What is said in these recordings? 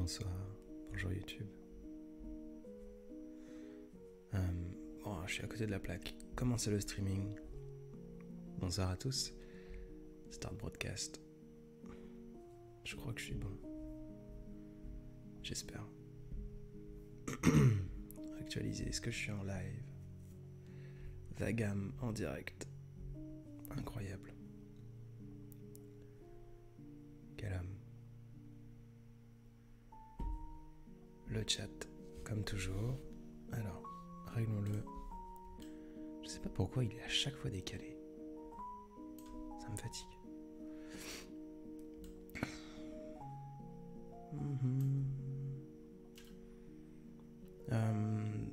bonsoir, bonjour YouTube. Bon, je suis à côté de la plaque. Comment c'est le streaming? Bonsoir à tous. Start broadcast. Je crois que je suis bon. J'espère. Actualiser, est-ce que je suis en live? Vagam en direct. Incroyable. Quel homme. Le chat, comme toujours. Alors, réglons-le. Je sais pas pourquoi il est à chaque fois décalé. Ça me fatigue.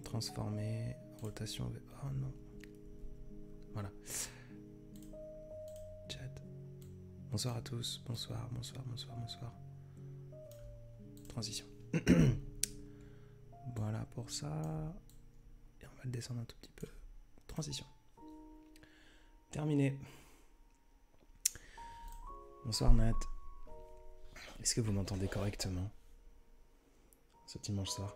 Transformer, rotation. Oh non. Voilà. Chat. Bonsoir à tous. Bonsoir, bonsoir, bonsoir, bonsoir. Transition. Voilà pour ça. Et on va le descendre un tout petit peu. Transition. Terminé. Bonsoir Nat. Est-ce que vous m'entendez correctement ce dimanche soir?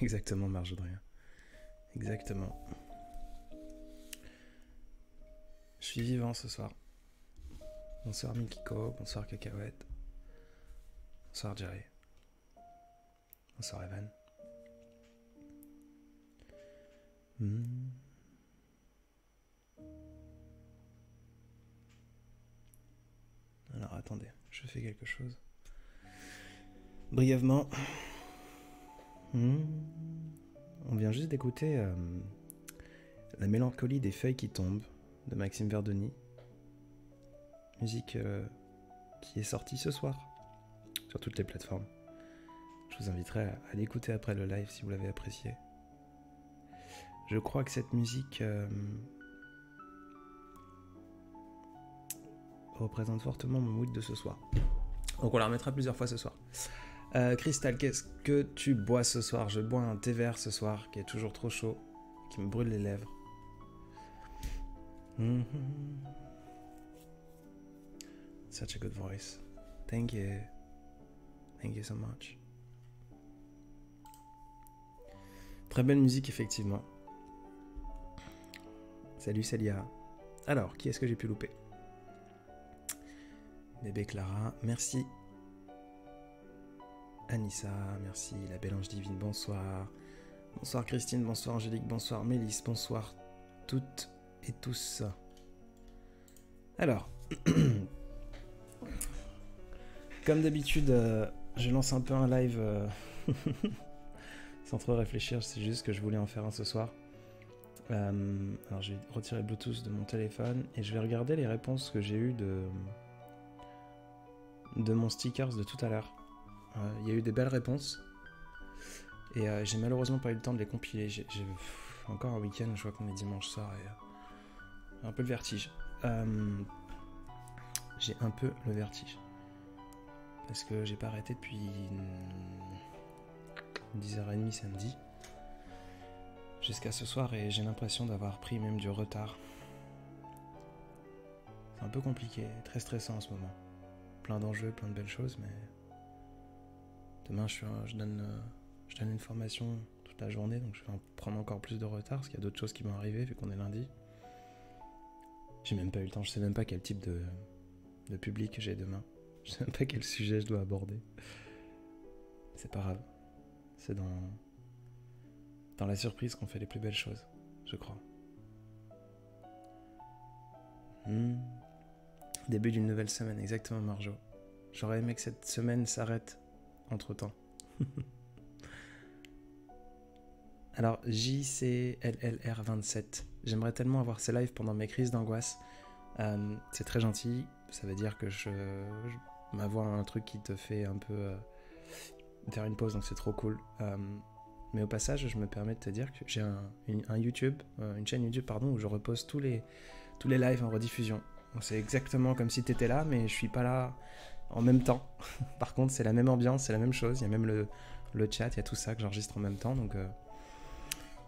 Exactement, Marge Audrien. Exactement. Je suis vivant ce soir. Bonsoir Mikiko, bonsoir Cacahuète. Bonsoir Jerry. Bonsoir Evan. Alors attendez, je fais quelque chose. Brièvement. On vient juste d'écouter La mélancolie des feuilles qui tombent de Maxime Verdoni. Musique qui est sortie ce soir sur toutes les plateformes. Je vous inviterai à l'écouter après le live si vous l'avez apprécié. Je crois que cette musique représente fortement mon mood de ce soir. Donc on la remettra plusieurs fois ce soir. Crystal, qu'est-ce que tu bois ce soir? Je bois un thé vert ce soir qui est toujours trop chaud, qui me brûle les lèvres. Such a good voice. Thank you. Thank you so much. Très belle musique, effectivement. Salut Célia. Alors, qui est-ce que j'ai pu louper? Bébé Clara, merci. Anissa, merci. La belle ange divine, bonsoir. Bonsoir Christine, bonsoir Angélique, bonsoir Mélisse, bonsoir toutes et tous. Alors, comme d'habitude, je lance un peu un live sans trop réfléchir, c'est juste que je voulais en faire un ce soir. Alors je vais retirer le Bluetooth de mon téléphone et je vais regarder les réponses que j'ai eues de mon stickers de tout à l'heure. Il y a eu des belles réponses et j'ai malheureusement pas eu le temps de les compiler. J'ai encore un week-end, je vois qu'on est dimanche soir et un peu le vertige. J'ai un peu le vertige parce que j'ai pas arrêté depuis 10h30 samedi jusqu'à ce soir et j'ai l'impression d'avoir pris même du retard. C'est un peu compliqué, très stressant en ce moment. Plein d'enjeux, plein de belles choses, mais demain je donne une formation toute la journée, donc je vais en prendre encore plus de retard parce qu'il y a d'autres choses qui vont arriver vu qu'on est lundi. J'ai même pas eu le temps, je sais même pas quel type de public j'ai demain. Je sais même pas quel sujet je dois aborder. C'est pas grave. C'est dans la surprise qu'on fait les plus belles choses, je crois. Début d'une nouvelle semaine, exactement Marjo. J'aurais aimé que cette semaine s'arrête entre-temps. Alors, JCLLR27. J'aimerais tellement avoir ces lives pendant mes crises d'angoisse. C'est très gentil. Ça veut dire que ma voix a un truc qui te fait un peu faire une pause, donc c'est trop cool. Mais au passage, je me permets de te dire que j'ai une chaîne YouTube pardon, où je repose tous les lives en rediffusion. Donc c'est exactement comme si tu étais là, mais je suis pas là en même temps. Par contre, c'est la même ambiance, c'est la même chose. Il y a même le chat, il y a tout ça que j'enregistre en même temps. Donc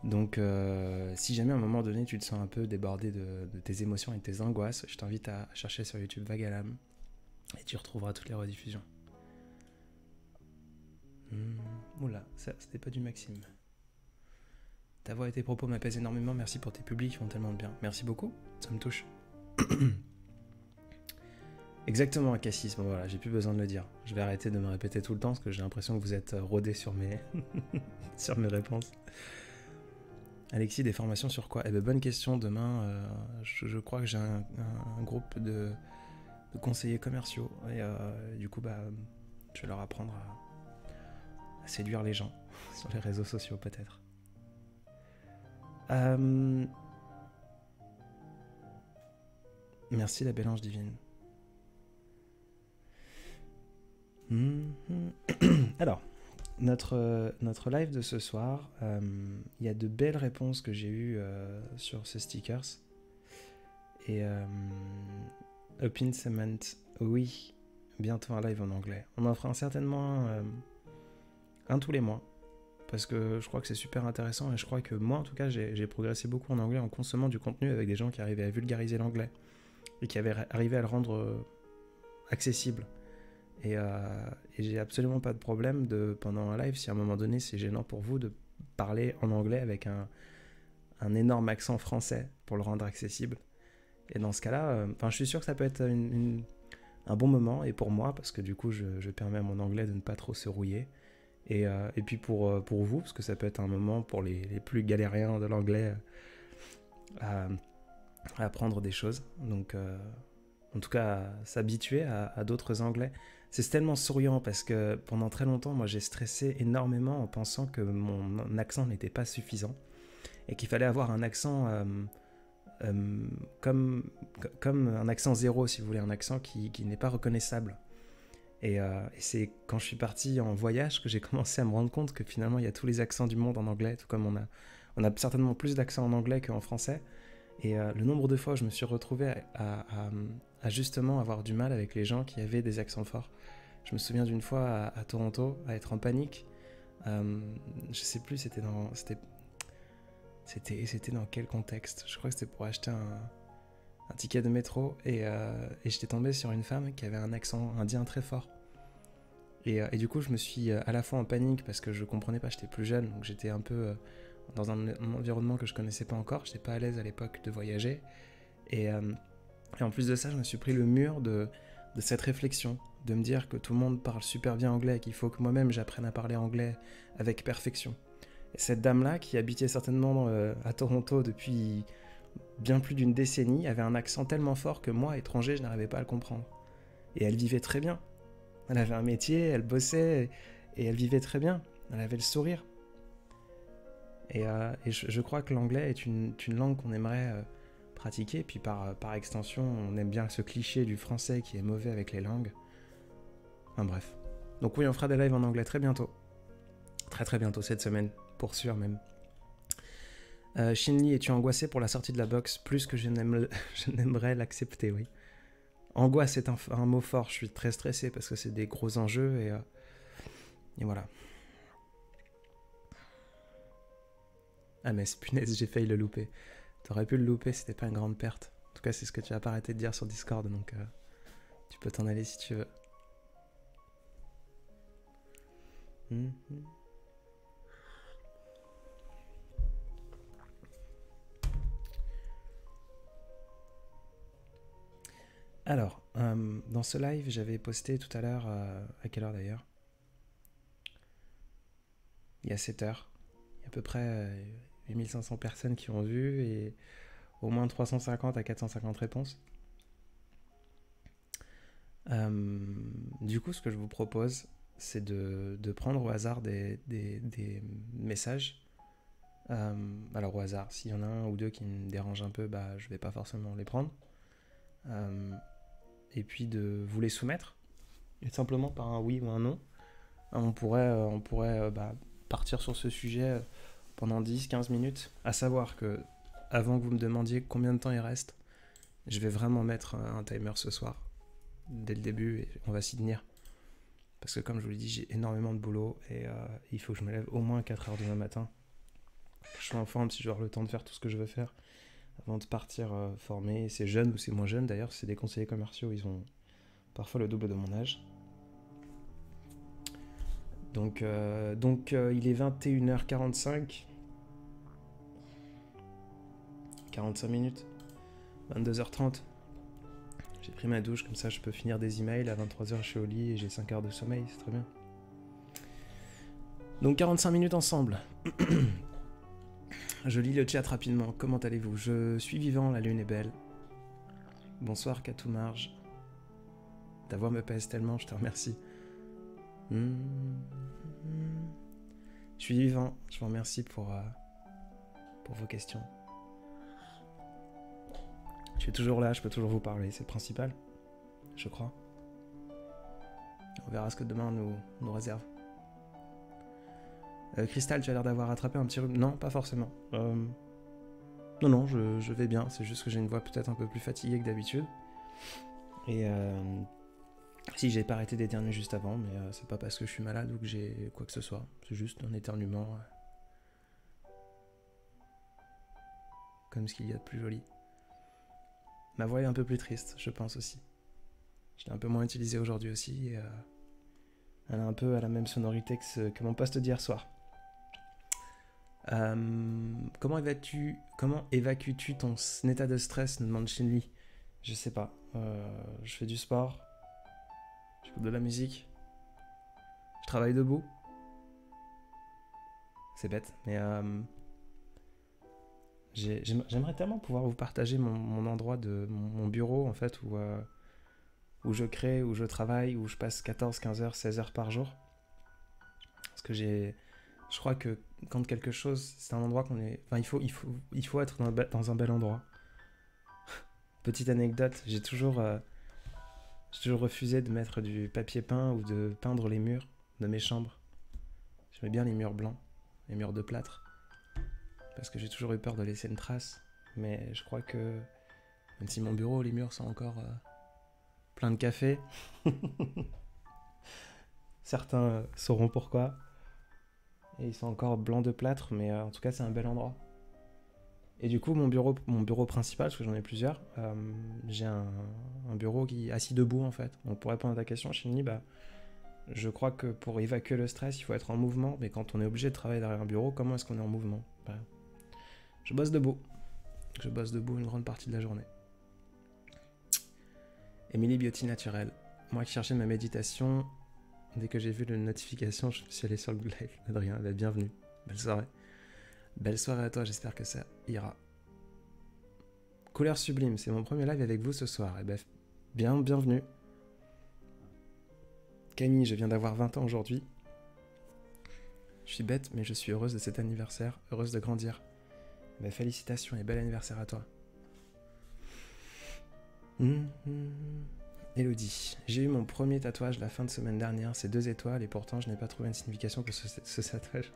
Donc, si jamais à un moment donné tu te sens un peu débordé de tes émotions et de tes angoisses, je t'invite à chercher sur YouTube Vague à l'âme et tu retrouveras toutes les rediffusions. Oula, ça c'était pas du Maxime. Ta voix et tes propos m'apaisent énormément, merci pour tes publics, ils font tellement de bien. Merci beaucoup, ça me touche. Exactement, Cassis, bon voilà, j'ai plus besoin de le dire. Je vais arrêter de me répéter tout le temps parce que j'ai l'impression que vous êtes rodés sur mes, sur mes réponses. Alexis, des formations sur quoi? Eh ben bonne question, demain je crois que j'ai un groupe de conseillers commerciaux et du coup je vais leur apprendre à séduire les gens sur les réseaux sociaux peut-être. Merci la belle ange divine. Alors, notre live de ce soir, il y a de belles réponses que j'ai eues sur ce stickers. Et Open Cement, oui, bientôt un live en anglais. On en fera certainement un tous les mois. Parce que je crois que c'est super intéressant et je crois que moi en tout cas j'ai progressé beaucoup en anglais en consommant du contenu avec des gens qui arrivaient à vulgariser l'anglais et qui avaient arrivé à le rendre accessible. Et j'ai absolument pas de problème pendant un live, si à un moment donné c'est gênant pour vous, de parler en anglais avec un énorme accent français pour le rendre accessible. Et dans ce cas-là, je suis sûr que ça peut être un bon moment, et pour moi, parce que du coup je permets à mon anglais de ne pas trop se rouiller. Et puis pour vous, parce que ça peut être un moment pour les plus galériens de l'anglais à apprendre des choses. Donc, en tout cas, s'habituer à d'autres anglais. C'est tellement souriant parce que pendant très longtemps, moi, j'ai stressé énormément en pensant que mon accent n'était pas suffisant et qu'il fallait avoir un accent comme un accent zéro, si vous voulez, un accent qui n'est pas reconnaissable. Et c'est quand je suis parti en voyage que j'ai commencé à me rendre compte que finalement il y a tous les accents du monde en anglais, tout comme on a certainement plus d'accents en anglais qu'en français. Et le nombre de fois où je me suis retrouvé à justement avoir du mal avec les gens qui avaient des accents forts. Je me souviens d'une fois à Toronto, à être en panique. Je sais plus, c'était dans quel contexte. Je crois que c'était pour acheter un ticket de métro et j'étais tombé sur une femme qui avait un accent indien très fort. Et du coup, je me suis à la fois en panique parce que je comprenais pas, j'étais plus jeune, donc j'étais un peu dans un environnement que je connaissais pas encore, j'étais pas à l'aise à l'époque de voyager. Et en plus de ça, je me suis pris le mur de cette réflexion, de me dire que tout le monde parle super bien anglais et qu'il faut que moi-même j'apprenne à parler anglais avec perfection. Et cette dame-là, qui habitait certainement à Toronto depuis bien plus d'une décennie, avait un accent tellement fort que moi, étranger, je n'arrivais pas à le comprendre. Et elle vivait très bien. Elle avait un métier, elle bossait, et elle vivait très bien. Elle avait le sourire. Et je crois que l'anglais est une langue qu'on aimerait pratiquer, puis par extension, on aime bien ce cliché du français qui est mauvais avec les langues. Enfin bref. Donc oui, on fera des lives en anglais très bientôt. Très très bientôt, cette semaine, pour sûr même. Shinli, es-tu angoissé pour la sortie de la box plus que je n'aimerais l'accepter, oui. Angoisse est un mot fort, je suis très stressé parce que c'est des gros enjeux et voilà. Ah mais punaise, j'ai failli le louper. T'aurais pu le louper, c'était pas une grande perte. En tout cas, c'est ce que tu vas pas arrêter de dire sur Discord, donc tu peux t'en aller si tu veux. Alors, dans ce live, j'avais posté tout à l'heure, à quelle heure d'ailleurs? Il y a 7 heures. Il y a à peu près 8500 personnes qui ont vu et au moins 350 à 450 réponses. Du coup, ce que je vous propose, c'est de prendre au hasard des messages. Alors au hasard, s'il y en a un ou deux qui me dérangent un peu, je vais pas forcément les prendre. Et puis de vous les soumettre, et simplement par un oui ou un non. On pourrait partir sur ce sujet pendant 10-15 minutes, à savoir que avant que vous me demandiez combien de temps il reste, je vais vraiment mettre un timer ce soir, dès le début, et on va s'y tenir. Parce que comme je vous l'ai dit, j'ai énormément de boulot et il faut que je me lève au moins à 4h demain matin. que je sois en forme, si je vais avoir le temps de faire tout ce que je veux faire avant de partir former. C'est jeune ou c'est moins jeune d'ailleurs, c'est des conseillers commerciaux, ils ont parfois le double de mon âge. Donc il est 21h45. 45 minutes. 22h30. J'ai pris ma douche, comme ça je peux finir des emails. À 23h je suis au lit et j'ai 5 heures de sommeil, c'est très bien. Donc 45 minutes ensemble. Je lis le chat rapidement. Comment allez-vous? Je suis vivant, la lune est belle. Bonsoir Katou Marge. Ta voix me pèse tellement, je te remercie. Je suis vivant, je vous remercie pour vos questions. Je suis toujours là, je peux toujours vous parler, c'est le principal, je crois. On verra ce que demain nous réserve. Cristal, tu as l'air d'avoir attrapé un petit rhume. Non, pas forcément. Non, je vais bien, c'est juste que j'ai une voix peut-être un peu plus fatiguée que d'habitude. Et si j'ai pas arrêté d'éternuer juste avant, mais c'est pas parce que je suis malade ou que j'ai quoi que ce soit. C'est juste un éternuement. Comme ce qu'il y a de plus joli. Ma voix est un peu plus triste, je pense aussi. Je l'ai un peu moins utilisée aujourd'hui aussi. Et, elle est un peu à la même sonorité que mon post d'hier soir. Comment évacues-tu ton état de stress, nous demande Shinli. Je sais pas. Je fais du sport. J'écoute de la musique. Je travaille debout. C'est bête, mais j'aimerais tellement pouvoir vous partager mon endroit de mon bureau en fait où je crée, où je travaille, où je passe 14, 15 heures, 16 heures par jour. Parce que je crois que quand quelque chose, c'est un endroit qu'on est... Enfin, il faut être dans un bel endroit. Petite anecdote, j'ai toujours refusé de mettre du papier peint ou de peindre les murs de mes chambres. J'aimais bien les murs blancs, les murs de plâtre. Parce que j'ai toujours eu peur de laisser une trace. Mais je crois que, même si mon bureau, les murs sont encore pleins de café, certains sauront pourquoi. Et ils sont encore blancs de plâtre, mais en tout cas, c'est un bel endroit. Et du coup, mon bureau principal, parce que j'en ai plusieurs, j'ai un bureau qui est assis debout, en fait. Donc, pour répondre à ta question, Shinli, je crois que pour évacuer le stress, il faut être en mouvement. Mais quand on est obligé de travailler derrière un bureau, comment est-ce qu'on est en mouvement? Je bosse debout. Je bosse debout une grande partie de la journée. Émilie Beauty Naturelle. Moi qui cherchais ma méditation, dès que j'ai vu la notification, je suis allé sur le live. Adrien, bienvenue. Belle soirée. Belle soirée à toi, j'espère que ça ira. Couleur sublime, c'est mon premier live avec vous ce soir. Et bienvenue. Camille, je viens d'avoir 20 ans aujourd'hui. Je suis bête, mais je suis heureuse de cet anniversaire, heureuse de grandir. Félicitations et bel anniversaire à toi. Elodie, j'ai eu mon premier tatouage la fin de semaine dernière, c'est 2 étoiles et pourtant je n'ai pas trouvé une signification pour ce tatouage.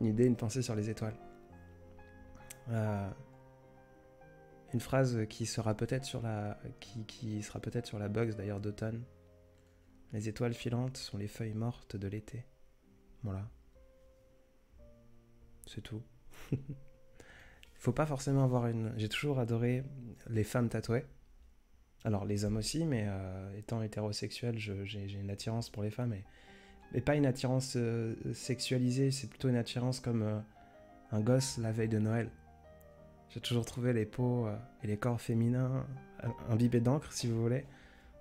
Une idée, une pensée sur les étoiles. Une phrase qui sera peut-être sur qui sera peut-être sur la box d'ailleurs d'automne. Les étoiles filantes sont les feuilles mortes de l'été. Voilà. C'est tout. Faut pas forcément avoir une... J'ai toujours adoré les femmes tatouées. Alors les hommes aussi, mais étant hétérosexuel, j'ai une attirance pour les femmes. Mais pas une attirance sexualisée, c'est plutôt une attirance comme un gosse la veille de Noël. J'ai toujours trouvé les peaux et les corps féminins imbibés d'encre, si vous voulez,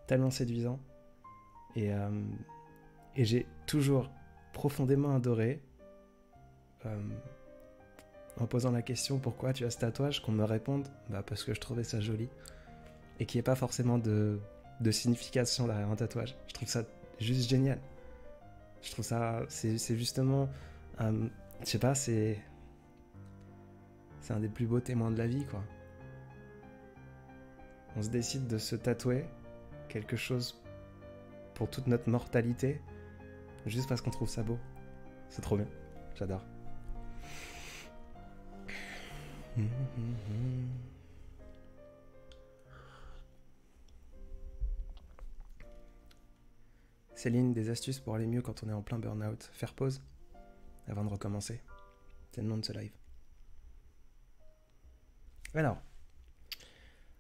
tellement séduisants. Et j'ai toujours profondément adoré... en posant la question pourquoi tu as ce tatouage, qu'on me réponde parce que je trouvais ça joli et qu'il n'y ait pas forcément de signification derrière un tatouage. Je trouve ça juste génial. Je trouve ça, c'est justement, je sais pas, c'est un des plus beaux témoins de la vie, quoi. On se décide de se tatouer quelque chose pour toute notre mortalité juste parce qu'on trouve ça beau. C'est trop bien, j'adore. Céline, des astuces pour aller mieux quand on est en plein burn-out. Faire pause avant de recommencer. C'est le nom de ce live. Alors,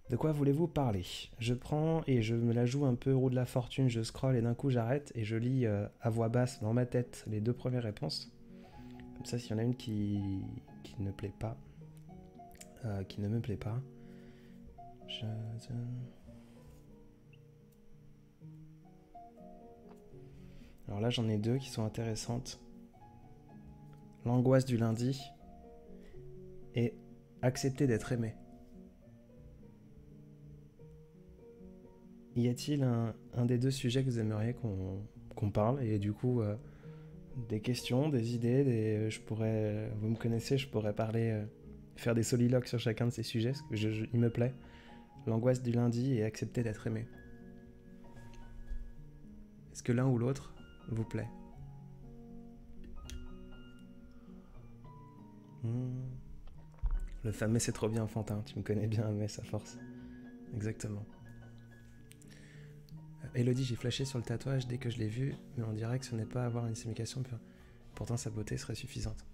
de quoi voulez-vous parler? Je prends et je me la joue un peu roue de la fortune, je scrolle et d'un coup j'arrête et je lis à voix basse dans ma tête les deux premières réponses. Comme ça, s'il y en a une qui ne plaît pas, qui ne me plaît pas, je... Alors là, j'en ai deux qui sont intéressantes. L'angoisse du lundi et accepter d'être aimé. Y a-t-il un des deux sujets que vous aimeriez qu'on parle? Et du coup, des questions, des idées, vous me connaissez, je pourrais parler, faire des soliloques sur chacun de ces sujets, parce que il me plaît. L'angoisse du lundi et accepter d'être aimé. Est-ce que l'un ou l'autre vous plaît? Le fameux c'est trop bien enfantin, tu me connais bien, mais sa force. Exactement. Elodie, j'ai flashé sur le tatouage dès que je l'ai vu, mais on dirait que ce n'est pas avoir une signification pure. Pourtant sa beauté serait suffisante.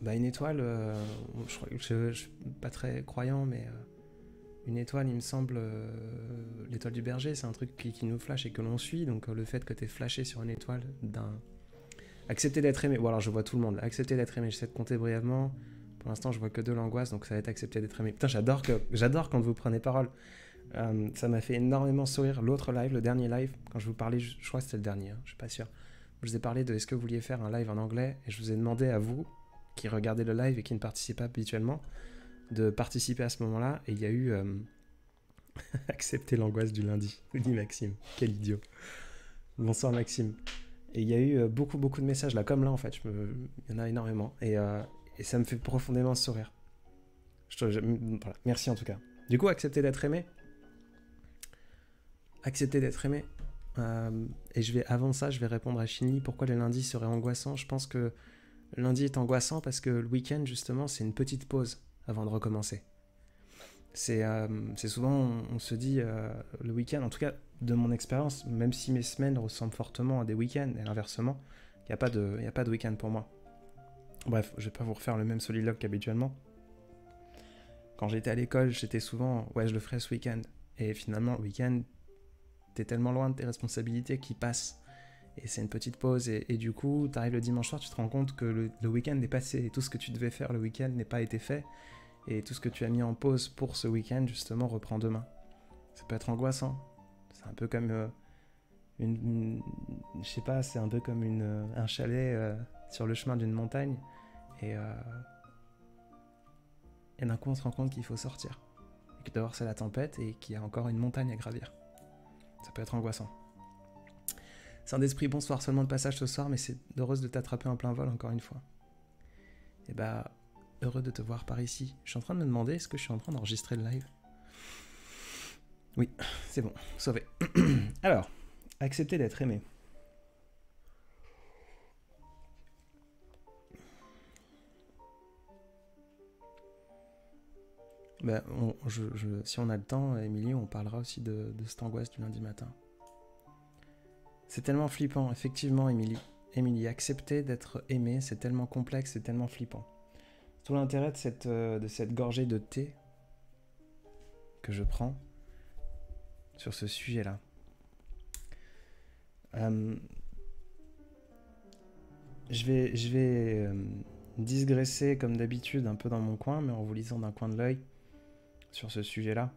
Bah une étoile, je suis pas très croyant, mais une étoile, il me semble, l'étoile du berger, c'est un truc qui nous flash et que l'on suit, donc le fait que tu aies flashé sur une étoile accepter d'être aimé, bon alors je vois tout le monde, accepter d'être aimé, j'essaie de compter brièvement, pour l'instant je vois que de l'angoisse, donc ça va être accepter d'être aimé. Putain, j'adore quand vous prenez parole. Ça m'a fait énormément sourire l'autre live, le dernier live, quand je vous parlais, je crois que c'était le dernier, je suis pas sûr. Je vous ai parlé de est-ce que vous vouliez faire un live en anglais, et je vous ai demandé à vous, qui regardez le live et qui ne participez pas habituellement, de participer à ce moment-là, et il y a eu accepter l'angoisse du lundi, nous dit Maxime, quel idiot. Bonsoir Maxime. Et il y a eu beaucoup de messages là, comme là en fait, il y en a énormément, et ça me fait profondément sourire. Voilà. Merci en tout cas. Du coup, accepter d'être aimé. Accepter d'être aimé. Et avant ça, je vais répondre à Shinny, pourquoi le lundi serait angoissant. Je pense que lundi est angoissant parce que le week-end, justement, c'est une petite pause avant de recommencer. C'est souvent, on se dit, le week-end, en tout cas de mon expérience, même si mes semaines ressemblent fortement à des week-ends, et inversement, il n'y a pas de week-end pour moi. Bref, je vais pas vous refaire le même soliloque qu'habituellement. Quand j'étais à l'école, j'étais souvent, ouais, je le ferai ce week-end. Et finalement, le week-end, t'es tellement loin de tes responsabilités qu'ils passent. Et c'est une petite pause, et du coup, t'arrives le dimanche soir, tu te rends compte que le week-end est passé, et tout ce que tu devais faire le week-end n'est pas été fait, et tout ce que tu as mis en pause pour ce week-end, justement, reprend demain. Ça peut être angoissant. C'est un peu comme je sais pas, c'est un peu comme un chalet sur le chemin d'une montagne, et d'un coup, on se rend compte qu'il faut sortir, et que dehors c'est la tempête, et qu'il y a encore une montagne à gravir. Ça peut être angoissant. Saint-Esprit, bonsoir, seulement de passage ce soir, mais c'est heureuse de t'attraper en plein vol encore une fois. Et bah, heureux de te voir par ici. Je suis en train de me demander, est-ce que je suis en train d'enregistrer le live? Oui, c'est bon, sauvé. Alors, accepter d'être aimé. Bah, si on a le temps, Émilie, on parlera aussi de cette angoisse du lundi matin. C'est tellement flippant, effectivement, Émilie, accepter d'être aimé, c'est tellement complexe, c'est tellement flippant. Tout l'intérêt de cette gorgée de thé que je prends sur ce sujet-là. Je vais digresser comme d'habitude un peu dans mon coin, mais en vous lisant d'un coin de l'œil sur ce sujet-là.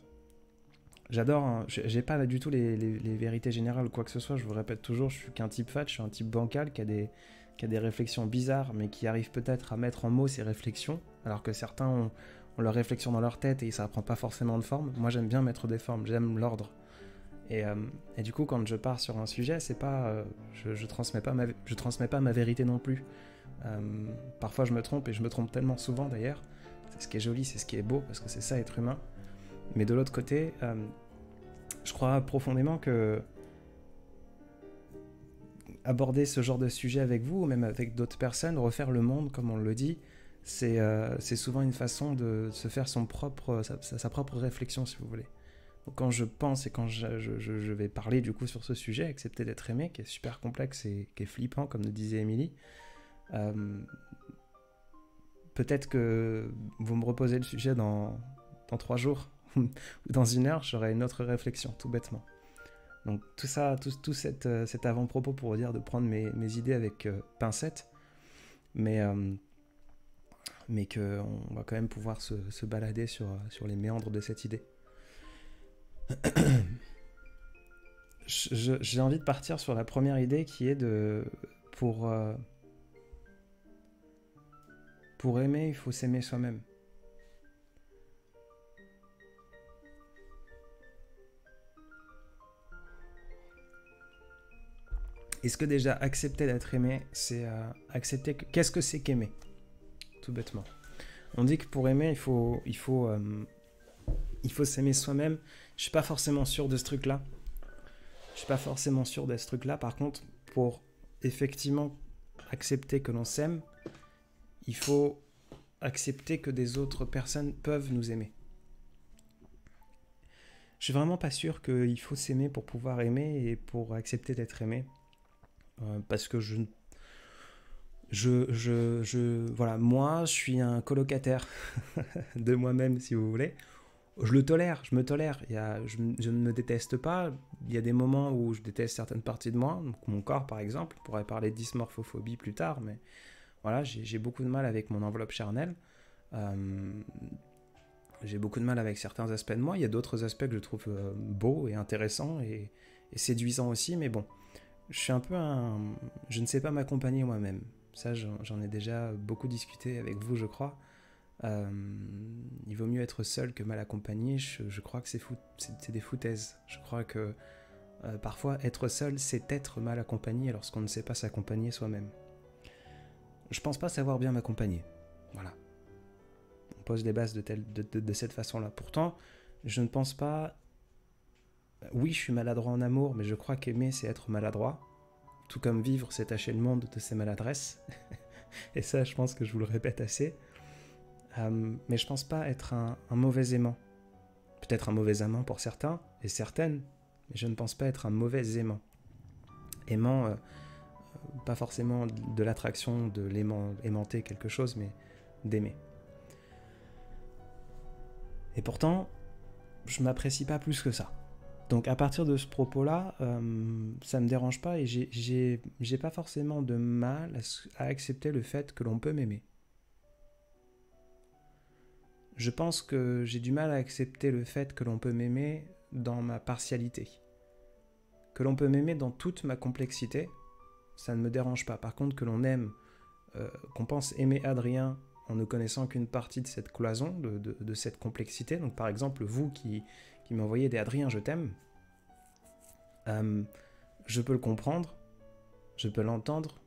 J'adore, hein, j'ai pas du tout les vérités générales ou quoi que ce soit, je vous répète toujours, je suis qu'un type fat, je suis un type bancal qui a des réflexions bizarres, mais qui arrive peut-être à mettre en mots ses réflexions, alors que certains ont leurs réflexions dans leur tête et ça prend pas forcément de forme. Moi j'aime bien mettre des formes, j'aime l'ordre. Et du coup, quand je pars sur un sujet, c'est pas, je transmets pas ma vérité non plus. Parfois je me trompe, et je me trompe tellement souvent d'ailleurs. C'est ce qui est joli, c'est ce qui est beau, parce que c'est ça être humain. Mais de l'autre côté, je crois profondément que aborder ce genre de sujet avec vous, ou même avec d'autres personnes, refaire le monde, comme on le dit, c'est souvent une façon de se faire sa propre réflexion, si vous voulez. Donc quand je pense et quand je vais parler du coup sur ce sujet, accepter d'être aimé, qui est super complexe et qui est flippant, comme nous disait Émilie, peut-être que vous me reposez le sujet dans 3 jours ou dans 1 heure, j'aurai une autre réflexion, tout bêtement. Donc tout ça, tout cet avant-propos pour dire de prendre mes idées avec pincette, mais qu'on va quand même pouvoir se balader sur les méandres de cette idée. J'ai envie de partir sur la première idée qui est pour aimer, il faut s'aimer soi-même. Est-ce que déjà accepter d'être aimé, c'est accepter qu'est-ce que c'est qu'aimer, tout bêtement. On dit que pour aimer, il faut s'aimer soi-même. Je suis pas forcément sûr de ce truc-là. Par contre, pour effectivement accepter que l'on s'aime, il faut accepter que des autres personnes peuvent nous aimer. Je suis vraiment pas sûr qu'il faut s'aimer pour pouvoir aimer et pour accepter d'être aimé. Parce que voilà, moi, je suis un colocataire de moi-même, si vous voulez. Je me tolère. Je ne me déteste pas. Il y a des moments où je déteste certaines parties de moi, donc mon corps par exemple. On pourrait parler de dysmorphophobie plus tard, mais voilà, j'ai beaucoup de mal avec mon enveloppe charnelle. J'ai beaucoup de mal avec certains aspects de moi. Il y a d'autres aspects que je trouve beaux et intéressants et séduisants aussi, mais bon. Je suis un peu je ne sais pas m'accompagner moi-même. Ça, j'en ai déjà beaucoup discuté avec vous, je crois. Il vaut mieux être seul que mal accompagné. Je crois que c'est des foutaises. Je crois que parfois, être seul, c'est être mal accompagné lorsqu'on ne sait pas s'accompagner soi-même. Je pense pas savoir bien m'accompagner. Voilà. On pose les bases de cette façon-là. Pourtant, je ne pense pas... Oui, je suis maladroit en amour, mais je crois qu'aimer, c'est être maladroit. Tout comme vivre, c'est tâcher le monde de ses maladresses. Et ça, je pense que je vous le répète assez. Mais je pense pas être un mauvais aimant. Peut-être un mauvais amant pour certains et certaines, mais je ne pense pas être un mauvais aimant. Aimant, pas forcément de l'attraction, de aimanter quelque chose, mais d'aimer. Et pourtant, je m'apprécie pas plus que ça. Donc à partir de ce propos-là, ça me dérange pas et j'ai pas forcément de mal à accepter le fait que l'on peut m'aimer. Je pense que j'ai du mal à accepter le fait que l'on peut m'aimer dans ma partialité. Que l'on peut m'aimer dans toute ma complexité, ça ne me dérange pas. Par contre, que l'on aime, qu'on pense aimer Adrien en ne connaissant qu'une partie de cette cloison, de cette complexité. Donc par exemple, vous qui m'envoyez des Adrien, je t'aime, je peux le comprendre, je peux l'entendre,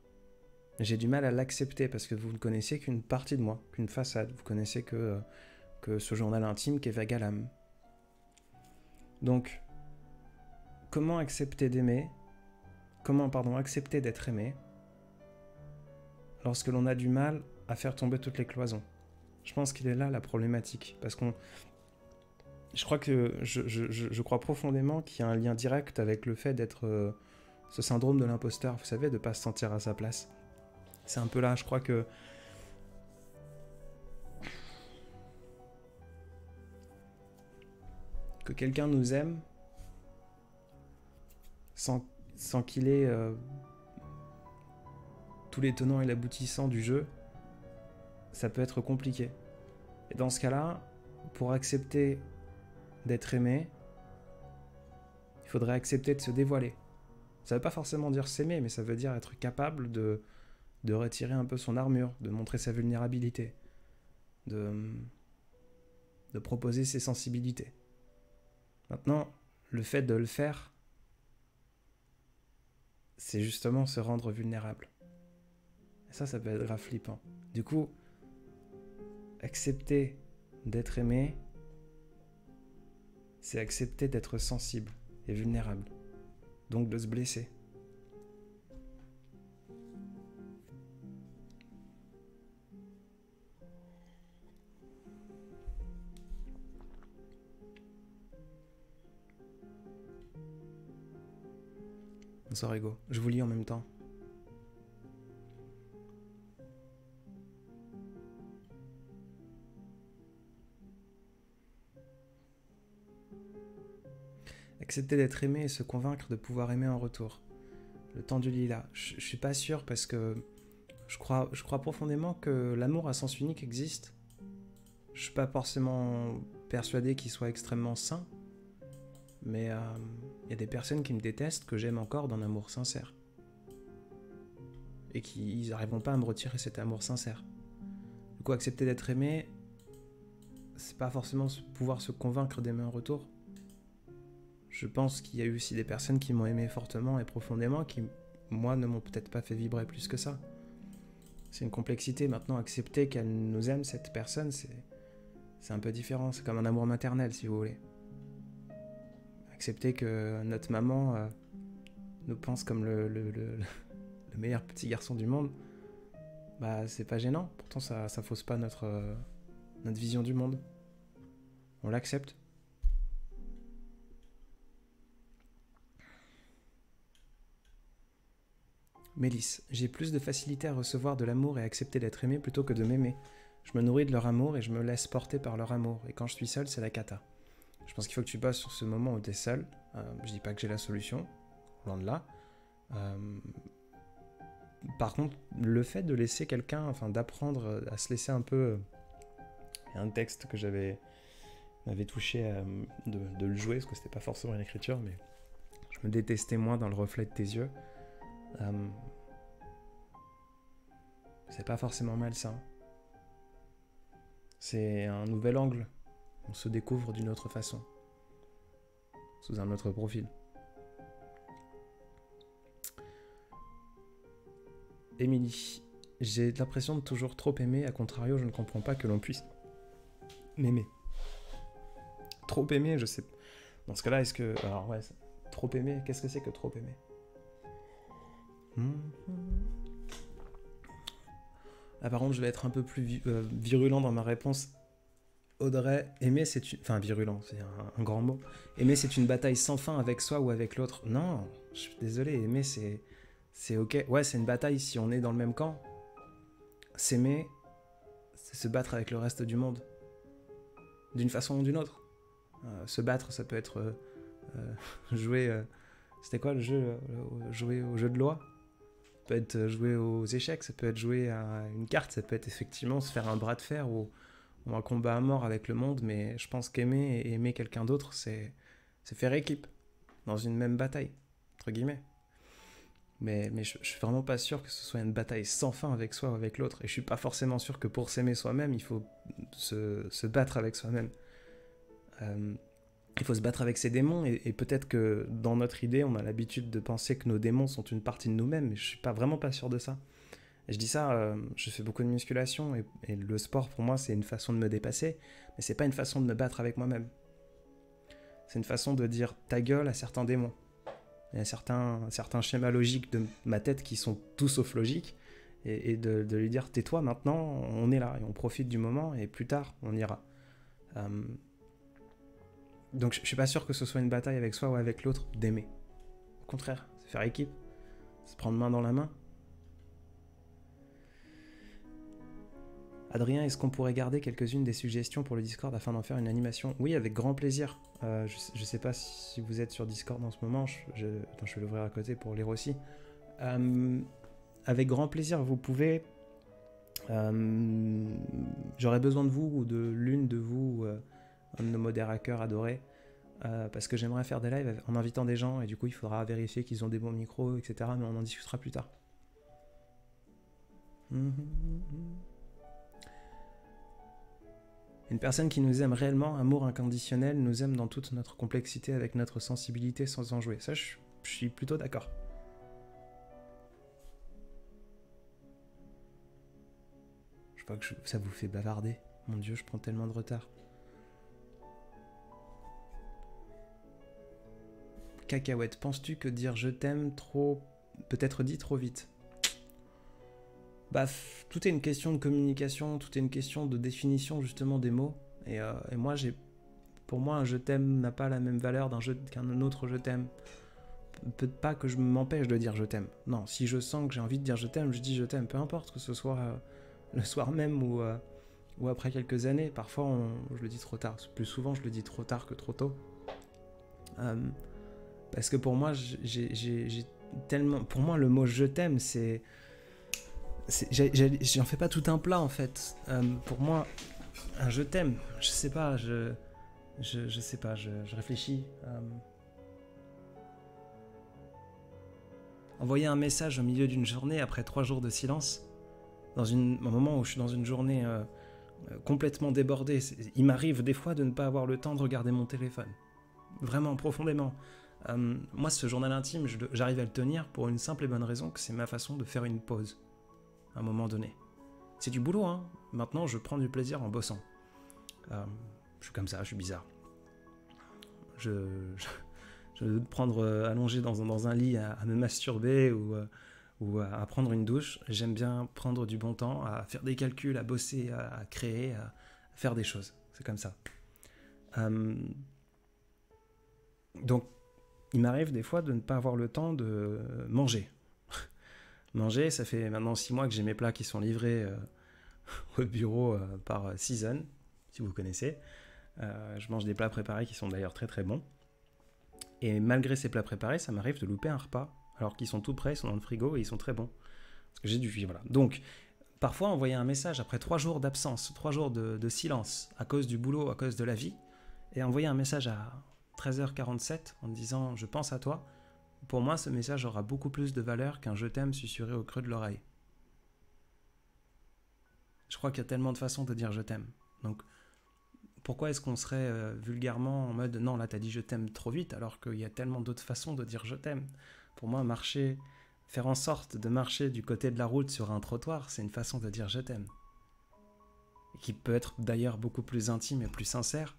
j'ai du mal à l'accepter parce que vous ne connaissez qu'une partie de moi, qu'une façade, vous connaissez que ce journal intime qu'est vague à l'âme. Donc, comment accepter d'aimer, accepter d'être aimé lorsque l'on a du mal à faire tomber toutes les cloisons? Je pense qu'il est là la problématique, parce je crois profondément qu'il y a un lien direct avec le fait d'être ce syndrome de l'imposteur, vous savez, de ne pas se sentir à sa place. C'est un peu là, je crois que quelqu'un nous aime sans qu'il ait tous les tenants et l'aboutissant du jeu, ça peut être compliqué. Et dans ce cas-là, pour accepter d'être aimé, il faudrait accepter de se dévoiler. Ça veut pas forcément dire s'aimer, mais ça veut dire être capable de retirer un peu son armure, de montrer sa vulnérabilité, de proposer ses sensibilités. Maintenant, le fait de le faire, c'est justement se rendre vulnérable. Et ça peut être grave flippant. Du coup, accepter d'être aimé, c'est accepter d'être sensible et vulnérable. Donc de se blesser. Bonsoir Ego, je vous lis en même temps. Accepter d'être aimé et se convaincre de pouvoir aimer en retour. Le temps du lilas. Je suis pas sûr parce que je crois profondément que l'amour à sens unique existe. Je suis pas forcément persuadé qu'il soit extrêmement sain, mais y a des personnes qui me détestent que j'aime encore d'un amour sincère. Et qui n'arriveront pas à me retirer cet amour sincère. Du coup, accepter d'être aimé, c'est pas forcément pouvoir se convaincre d'aimer en retour. Je pense qu'il y a eu aussi des personnes qui m'ont aimé fortement et profondément, qui, moi, ne m'ont peut-être pas fait vibrer plus que ça. C'est une complexité. Maintenant, accepter qu'elle nous aime, cette personne, c'est un peu différent. C'est comme un amour maternel, si vous voulez. Accepter que notre maman nous pense comme le meilleur petit garçon du monde, bah c'est pas gênant. Pourtant, ça fausse pas notre vision du monde. On l'accepte. Mélisse, j'ai plus de facilité à recevoir de l'amour et à accepter d'être aimé plutôt que de m'aimer. Je me nourris de leur amour et je me laisse porter par leur amour. Et quand je suis seul, c'est la cata. Je pense qu'il faut que tu bosses sur ce moment où tu es seul. Je dis pas que j'ai la solution, loin de là. Par contre, le fait de laisser quelqu'un, enfin d'apprendre à se laisser un peu... Il y a un texte que m'avait touché de le jouer, parce que c'était pas forcément une écriture, mais je me détestais moins dans le reflet de tes yeux. C'est pas forcément malsain. C'est un nouvel angle. On se découvre d'une autre façon, sous un autre profil. Émilie, j'ai l'impression de toujours trop aimer, à contrario, je ne comprends pas que l'on puisse m'aimer. Trop aimer, je sais. Dans ce cas-là, est-ce que... Alors ouais, trop aimer, qu'est-ce que c'est que trop aimer ? Ah, par contre, je vais être un peu plus virulent dans ma réponse. Audrey, aimer c'est une... Enfin, virulent, c'est un grand mot. Aimer c'est une bataille sans fin avec soi ou avec l'autre. Non, je suis désolé, aimer c'est ok. Ouais, c'est une bataille si on est dans le même camp. S'aimer, c'est se battre avec le reste du monde. D'une façon ou d'une autre. Se battre, ça peut être jouer... C'était quoi le jeu jouer au jeu de loi ? Ça peut être jouer aux échecs, ça peut être jouer à une carte, ça peut être effectivement se faire un bras de fer ou un combat à mort avec le monde, mais je pense qu'aimer et aimer quelqu'un d'autre, c'est faire équipe dans une même bataille, entre guillemets. Mais je suis vraiment pas sûr que ce soit une bataille sans fin avec soi ou avec l'autre. Et je suis pas forcément sûr que pour s'aimer soi-même, il faut se battre avec soi-même. Il faut se battre avec ses démons, et peut-être que dans notre idée, on a l'habitude de penser que nos démons sont une partie de nous-mêmes, mais je suis vraiment pas sûr de ça. Et je dis ça, je fais beaucoup de musculation, et le sport pour moi c'est une façon de me dépasser, mais c'est pas une façon de me battre avec moi-même. C'est une façon de dire ta gueule à certains démons. Il y a certains schémas logiques de ma tête qui sont tout sauf logiques, et de lui dire tais-toi maintenant, on est là, et on profite du moment, et plus tard on ira. Donc je suis pas sûr que ce soit une bataille avec soi ou avec l'autre d'aimer. Au contraire, c'est faire équipe, se prendre main dans la main. Adrien, est-ce qu'on pourrait garder quelques-unes des suggestions pour le Discord afin d'en faire une animation ? Oui, avec grand plaisir. Je sais pas si vous êtes sur Discord en ce moment, attends, je vais l'ouvrir à côté pour lire aussi. Avec grand plaisir, vous pouvez... J'aurais besoin de vous ou de l'une de vous, un de nos modérateurs adorés, parce que j'aimerais faire des lives en invitant des gens, et du coup il faudra vérifier qu'ils ont des bons micros, etc. Mais on en discutera plus tard. Une personne qui nous aime réellement, amour inconditionnel, nous aime dans toute notre complexité, avec notre sensibilité, sans en jouer. Ça, je suis plutôt d'accord. Je vois que ça vous fait bavarder. Mon Dieu, je prends tellement de retard. Cacahuète, penses-tu que dire je t'aime peut être dit trop vite ? Bah, tout est une question de communication, tout est une question de définition justement des mots. Et moi, pour moi, un je t'aime n'a pas la même valeur qu'un autre je t'aime. Peut-être pas que je m'empêche de dire je t'aime. Non, si je sens que j'ai envie de dire je t'aime, je dis je t'aime. Peu importe que ce soit le soir même ou après quelques années. Parfois, je le dis trop tard. Plus souvent, je le dis trop tard que trop tôt. Parce que pour moi, j'ai tellement... Pour moi, le mot « je t'aime », j'en fais pas tout un plat, en fait. Pour moi, un « je t'aime », je sais pas, je sais pas, je réfléchis. Envoyer un message au milieu d'une journée après 3 jours de silence, dans un moment où je suis dans une journée complètement débordée, il m'arrive des fois de ne pas avoir le temps de regarder mon téléphone. Vraiment, profondément. Moi, ce journal intime, j'arrive à le tenir pour une simple et bonne raison, que c'est ma façon de faire une pause, à un moment donné. C'est du boulot, hein. Maintenant, je prends du plaisir en bossant. Je suis comme ça, je suis bizarre. Je veux prendre allongé dans un lit à me masturber ou à prendre une douche. J'aime bien prendre du bon temps, à faire des calculs, à bosser, à créer, à faire des choses. C'est comme ça. Donc, il m'arrive des fois de ne pas avoir le temps de manger. Manger, ça fait maintenant 6 mois que j'ai mes plats qui sont livrés au bureau par Season, si vous connaissez. Je mange des plats préparés qui sont d'ailleurs très très bons. Et malgré ces plats préparés, ça m'arrive de louper un repas, alors qu'ils sont tout prêts, ils sont dans le frigo et ils sont très bons. Parce que j'ai du voilà. Donc, parfois, envoyer un message après 3 jours d'absence, 3 jours de silence, à cause du boulot, à cause de la vie, et envoyer un message à 13h47 en me disant « je pense à toi », pour moi, ce message aura beaucoup plus de valeur qu'un « je t'aime » susurré au creux de l'oreille. Je crois qu'il y a tellement de façons de dire « je t'aime ». Donc, pourquoi est-ce qu'on serait vulgairement en mode « non, là, t'as dit je t'aime trop vite » alors qu'il y a tellement d'autres façons de dire « je t'aime ». Pour moi, faire en sorte de marcher du côté de la route sur un trottoir, c'est une façon de dire « je t'aime ». Et qui peut être d'ailleurs beaucoup plus intime et plus sincère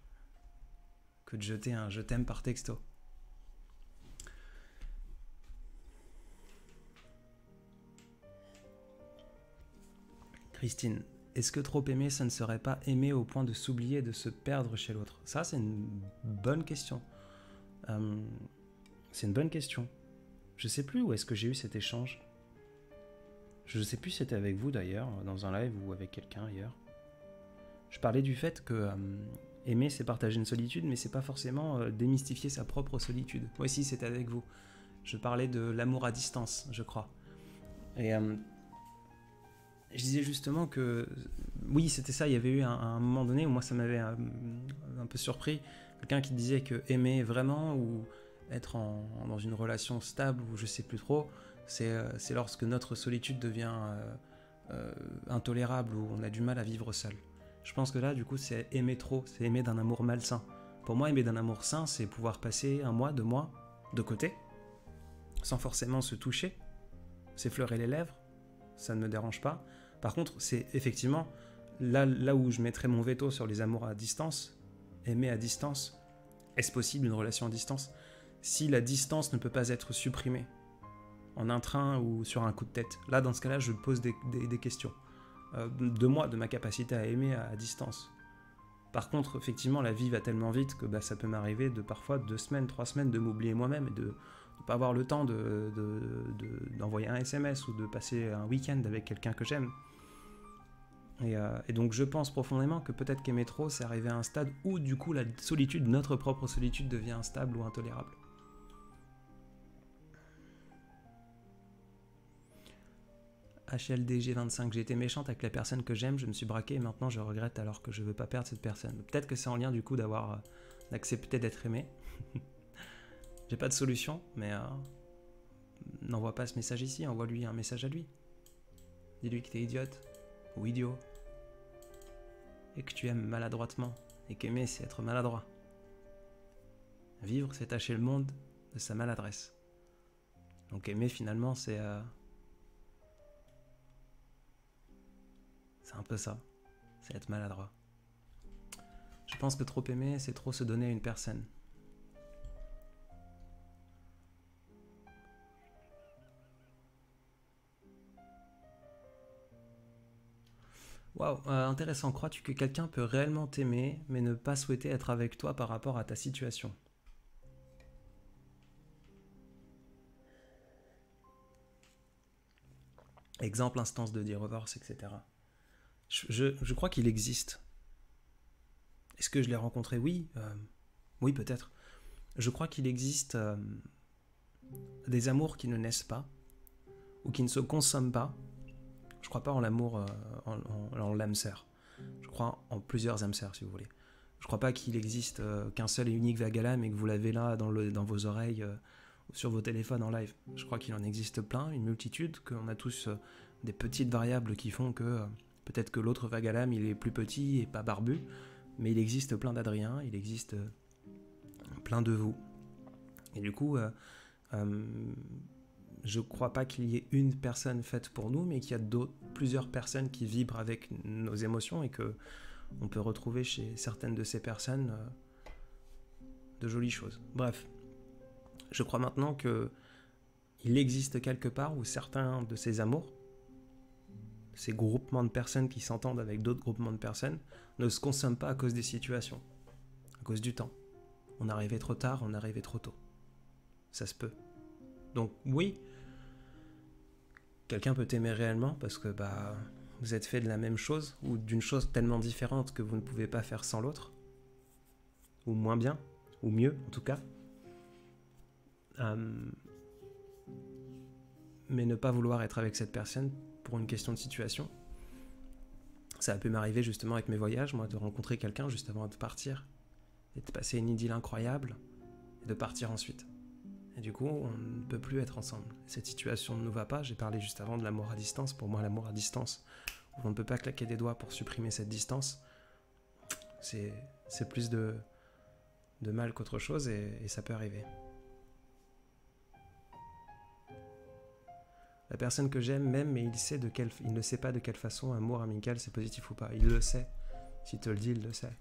que de jeter un « je t'aime » par texto. Christine, est-ce que trop aimer, ça ne serait pas aimer au point de s'oublier et de se perdre chez l'autre? Ça, c'est une bonne question. C'est une bonne question. Je sais plus où est-ce que j'ai eu cet échange. Je sais plus si c'était avec vous d'ailleurs, dans un live ou avec quelqu'un ailleurs. Je parlais du fait que aimer, c'est partager une solitude, mais c'est pas forcément démystifier sa propre solitude. Moi aussi, c'était avec vous. Je parlais de l'amour à distance, je crois. Et je disais justement que, oui, c'était ça, il y avait eu un moment donné où moi ça m'avait un peu surpris, quelqu'un qui disait que aimer vraiment ou être dans une relation stable ou je sais plus trop, c'est lorsque notre solitude devient intolérable ou on a du mal à vivre seul. Je pense que là, du coup, c'est aimer trop, c'est aimer d'un amour malsain. Pour moi, aimer d'un amour sain, c'est pouvoir passer 1 mois, 2 mois de côté, sans forcément se toucher, s'effleurer les lèvres, ça ne me dérange pas. Par contre, c'est effectivement là où je mettrais mon veto sur les amours à distance, aimer à distance. Est-ce possible une relation à distance? Si la distance ne peut pas être supprimée en un train ou sur un coup de tête, là, dans ce cas-là, je pose des questions. De moi, de ma capacité à aimer à distance. Par contre, effectivement, la vie va tellement vite que ça peut m'arriver de parfois 2 semaines, 3 semaines de m'oublier moi-même et de ne pas avoir le temps d'envoyer un SMS ou de passer un week-end avec quelqu'un que j'aime. Et donc je pense profondément que peut-être qu'aimer trop, c'est arriver à un stade où du coup la solitude, notre propre solitude, devient instable ou intolérable. HLDG25, j'ai été méchante avec la personne que j'aime, je me suis braquée et maintenant je regrette alors que je veux pas perdre cette personne. Peut-être que c'est en lien du coup d'accepter d'être aimé. J'ai pas de solution, mais n'envoie pas ce message ici, envoie-lui un message à lui. Dis-lui que t'es idiote ou idiot. Et que tu aimes maladroitement. Et qu'aimer, c'est être maladroit. Vivre, c'est tâcher le monde de sa maladresse. Donc aimer, finalement, c'est un peu ça. C'est être maladroit. Je pense que trop aimer, c'est trop se donner à une personne. Waouh, intéressant. Crois-tu que quelqu'un peut réellement t'aimer, mais ne pas souhaiter être avec toi par rapport à ta situation? Exemple, instance de divorce, etc. Je crois qu'il existe. Est-ce que je l'ai rencontré? Oui. Oui, peut-être. Je crois qu'il existe des amours qui ne naissent pas, ou qui ne se consomment pas. Je crois pas en l'amour, en l'âme sœur. Je crois en plusieurs âmes sœurs, si vous voulez. Je crois pas qu'il existe qu'un seul et unique vague à l'âme et que vous l'avez là dans vos oreilles, sur vos téléphones en live. Je crois qu'il en existe plein, une multitude, qu'on a tous des petites variables qui font que peut-être que l'autre vague à l'âme, il est plus petit et pas barbu, mais il existe plein d'Adrien, il existe plein de vous. Et du coup, je crois pas qu'il y ait une personne faite pour nous, mais qu'il y a plusieurs personnes qui vibrent avec nos émotions et que on peut retrouver chez certaines de ces personnes de jolies choses. Bref, je crois maintenant que il existe quelque part où certains de ces amours, ces groupements de personnes qui s'entendent avec d'autres groupements de personnes, ne se consomment pas à cause des situations, à cause du temps. On est arrivé trop tard, on est arrivé trop tôt. Ça se peut. Donc oui, quelqu'un peut t'aimer réellement parce que vous êtes fait de la même chose ou d'une chose tellement différente que vous ne pouvez pas faire sans l'autre, ou moins bien, ou mieux en tout cas. Mais ne pas vouloir être avec cette personne pour une question de situation. Ça a pu m'arriver justement avec mes voyages, moi, de rencontrer quelqu'un juste avant de partir et de passer une idylle incroyable et de partir ensuite. Et du coup, on ne peut plus être ensemble. Cette situation ne nous va pas. J'ai parlé juste avant de l'amour à distance. Pour moi, l'amour à distance, où on ne peut pas claquer des doigts pour supprimer cette distance, c'est plus de mal qu'autre chose et ça peut arriver. La personne que j'aime m'aime, mais il ne sait pas de quelle façon amour amical c'est positif ou pas. Il le sait. S'il te le dit, il le sait.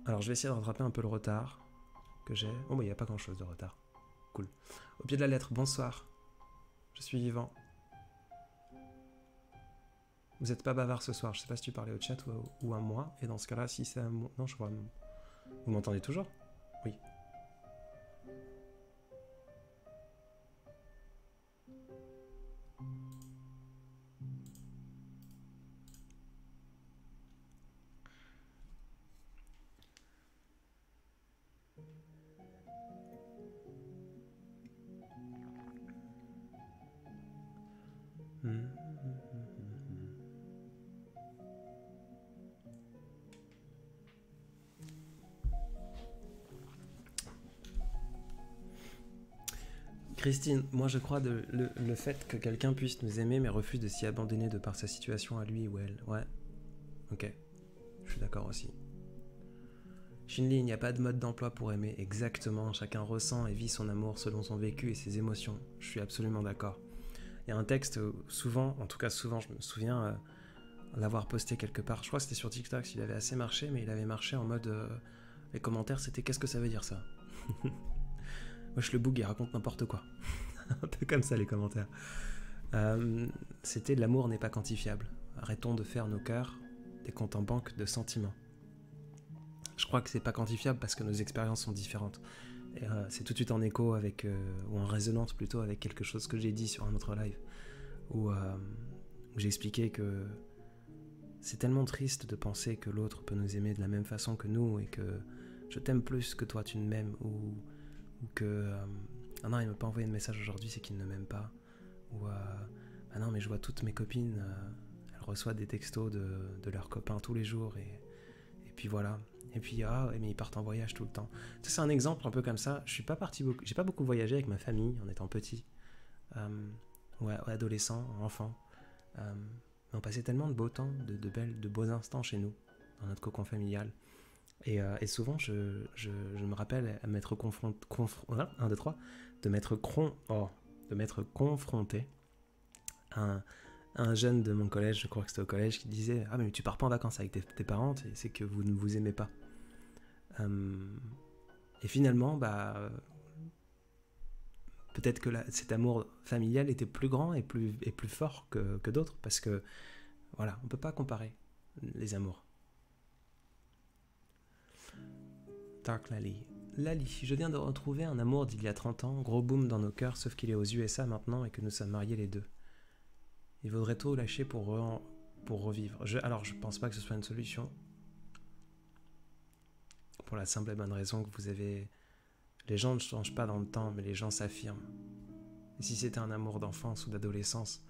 Alors je vais essayer de rattraper un peu le retard que j'ai. Oh, il n'y a pas grand chose de retard. Cool. Au pied de la lettre, bonsoir. Je suis vivant. Vous n'êtes pas bavard ce soir. Je sais pas si tu parlais au chat ou à moi. Et dans ce cas-là, si c'est à moi... Non, je crois... Vous m'entendez toujours? Oui. Christine, moi je crois le fait que quelqu'un puisse nous aimer mais refuse de s'y abandonner de par sa situation à lui ou elle. Ouais. Ok. Je suis d'accord aussi. Shinli, il n'y a pas de mode d'emploi pour aimer. Exactement. Chacun ressent et vit son amour selon son vécu et ses émotions. Je suis absolument d'accord. Il y a un texte, souvent, en tout cas souvent, je me souviens l'avoir posté quelque part. Je crois que c'était sur TikTok, il avait assez marché, mais il avait marché en mode... les commentaires, c'était qu'est-ce que ça veut dire ça? Wesh le boug, il raconte n'importe quoi. Un peu comme ça les commentaires. C'était l'amour n'est pas quantifiable. Arrêtons de faire nos cœurs des comptes en banque de sentiments. Je crois que c'est pas quantifiable parce que nos expériences sont différentes. Et, c'est tout de suite en écho avec, ou en résonance plutôt avec quelque chose que j'ai dit sur un autre live, où j'ai expliqué que c'est tellement triste de penser que l'autre peut nous aimer de la même façon que nous et que je t'aime plus que toi tu ne m'aimes ou que ah non il m'a pas envoyé de message aujourd'hui c'est qu'il ne m'aime pas ou ah non mais je vois toutes mes copines elles reçoivent des textos de leurs copains tous les jours et puis voilà et puis mais ils partent en voyage tout le temps. Ça, c'est un exemple un peu comme ça. Je suis pas parti beaucoup, j'ai pas beaucoup voyagé avec ma famille en étant petit ou adolescent, enfant, mais on passait tellement de beaux temps, de beaux instants chez nous dans notre cocon familial. Et souvent, je me rappelle à m'être de m'être confronté à un jeune de mon collège, je crois que c'était au collège, qui disait « Ah, mais tu pars pas en vacances avec tes parents, c'est que vous ne vous aimez pas. » Et finalement, peut-être que cet amour familial était plus grand et plus fort que d'autres, parce que, voilà, on peut pas comparer les amours. Dark Lally. Lally, je viens de retrouver un amour d'il y a 30 ans, gros boom dans nos cœurs, sauf qu'il est aux USA maintenant et que nous sommes mariés les deux. Il vaudrait tout lâcher pour revivre. Alors, je pense pas que ce soit une solution. pour la simple et bonne raison que vous avez... Les gens ne changent pas dans le temps, mais les gens s'affirment. Et si c'était un amour d'enfance ou d'adolescence,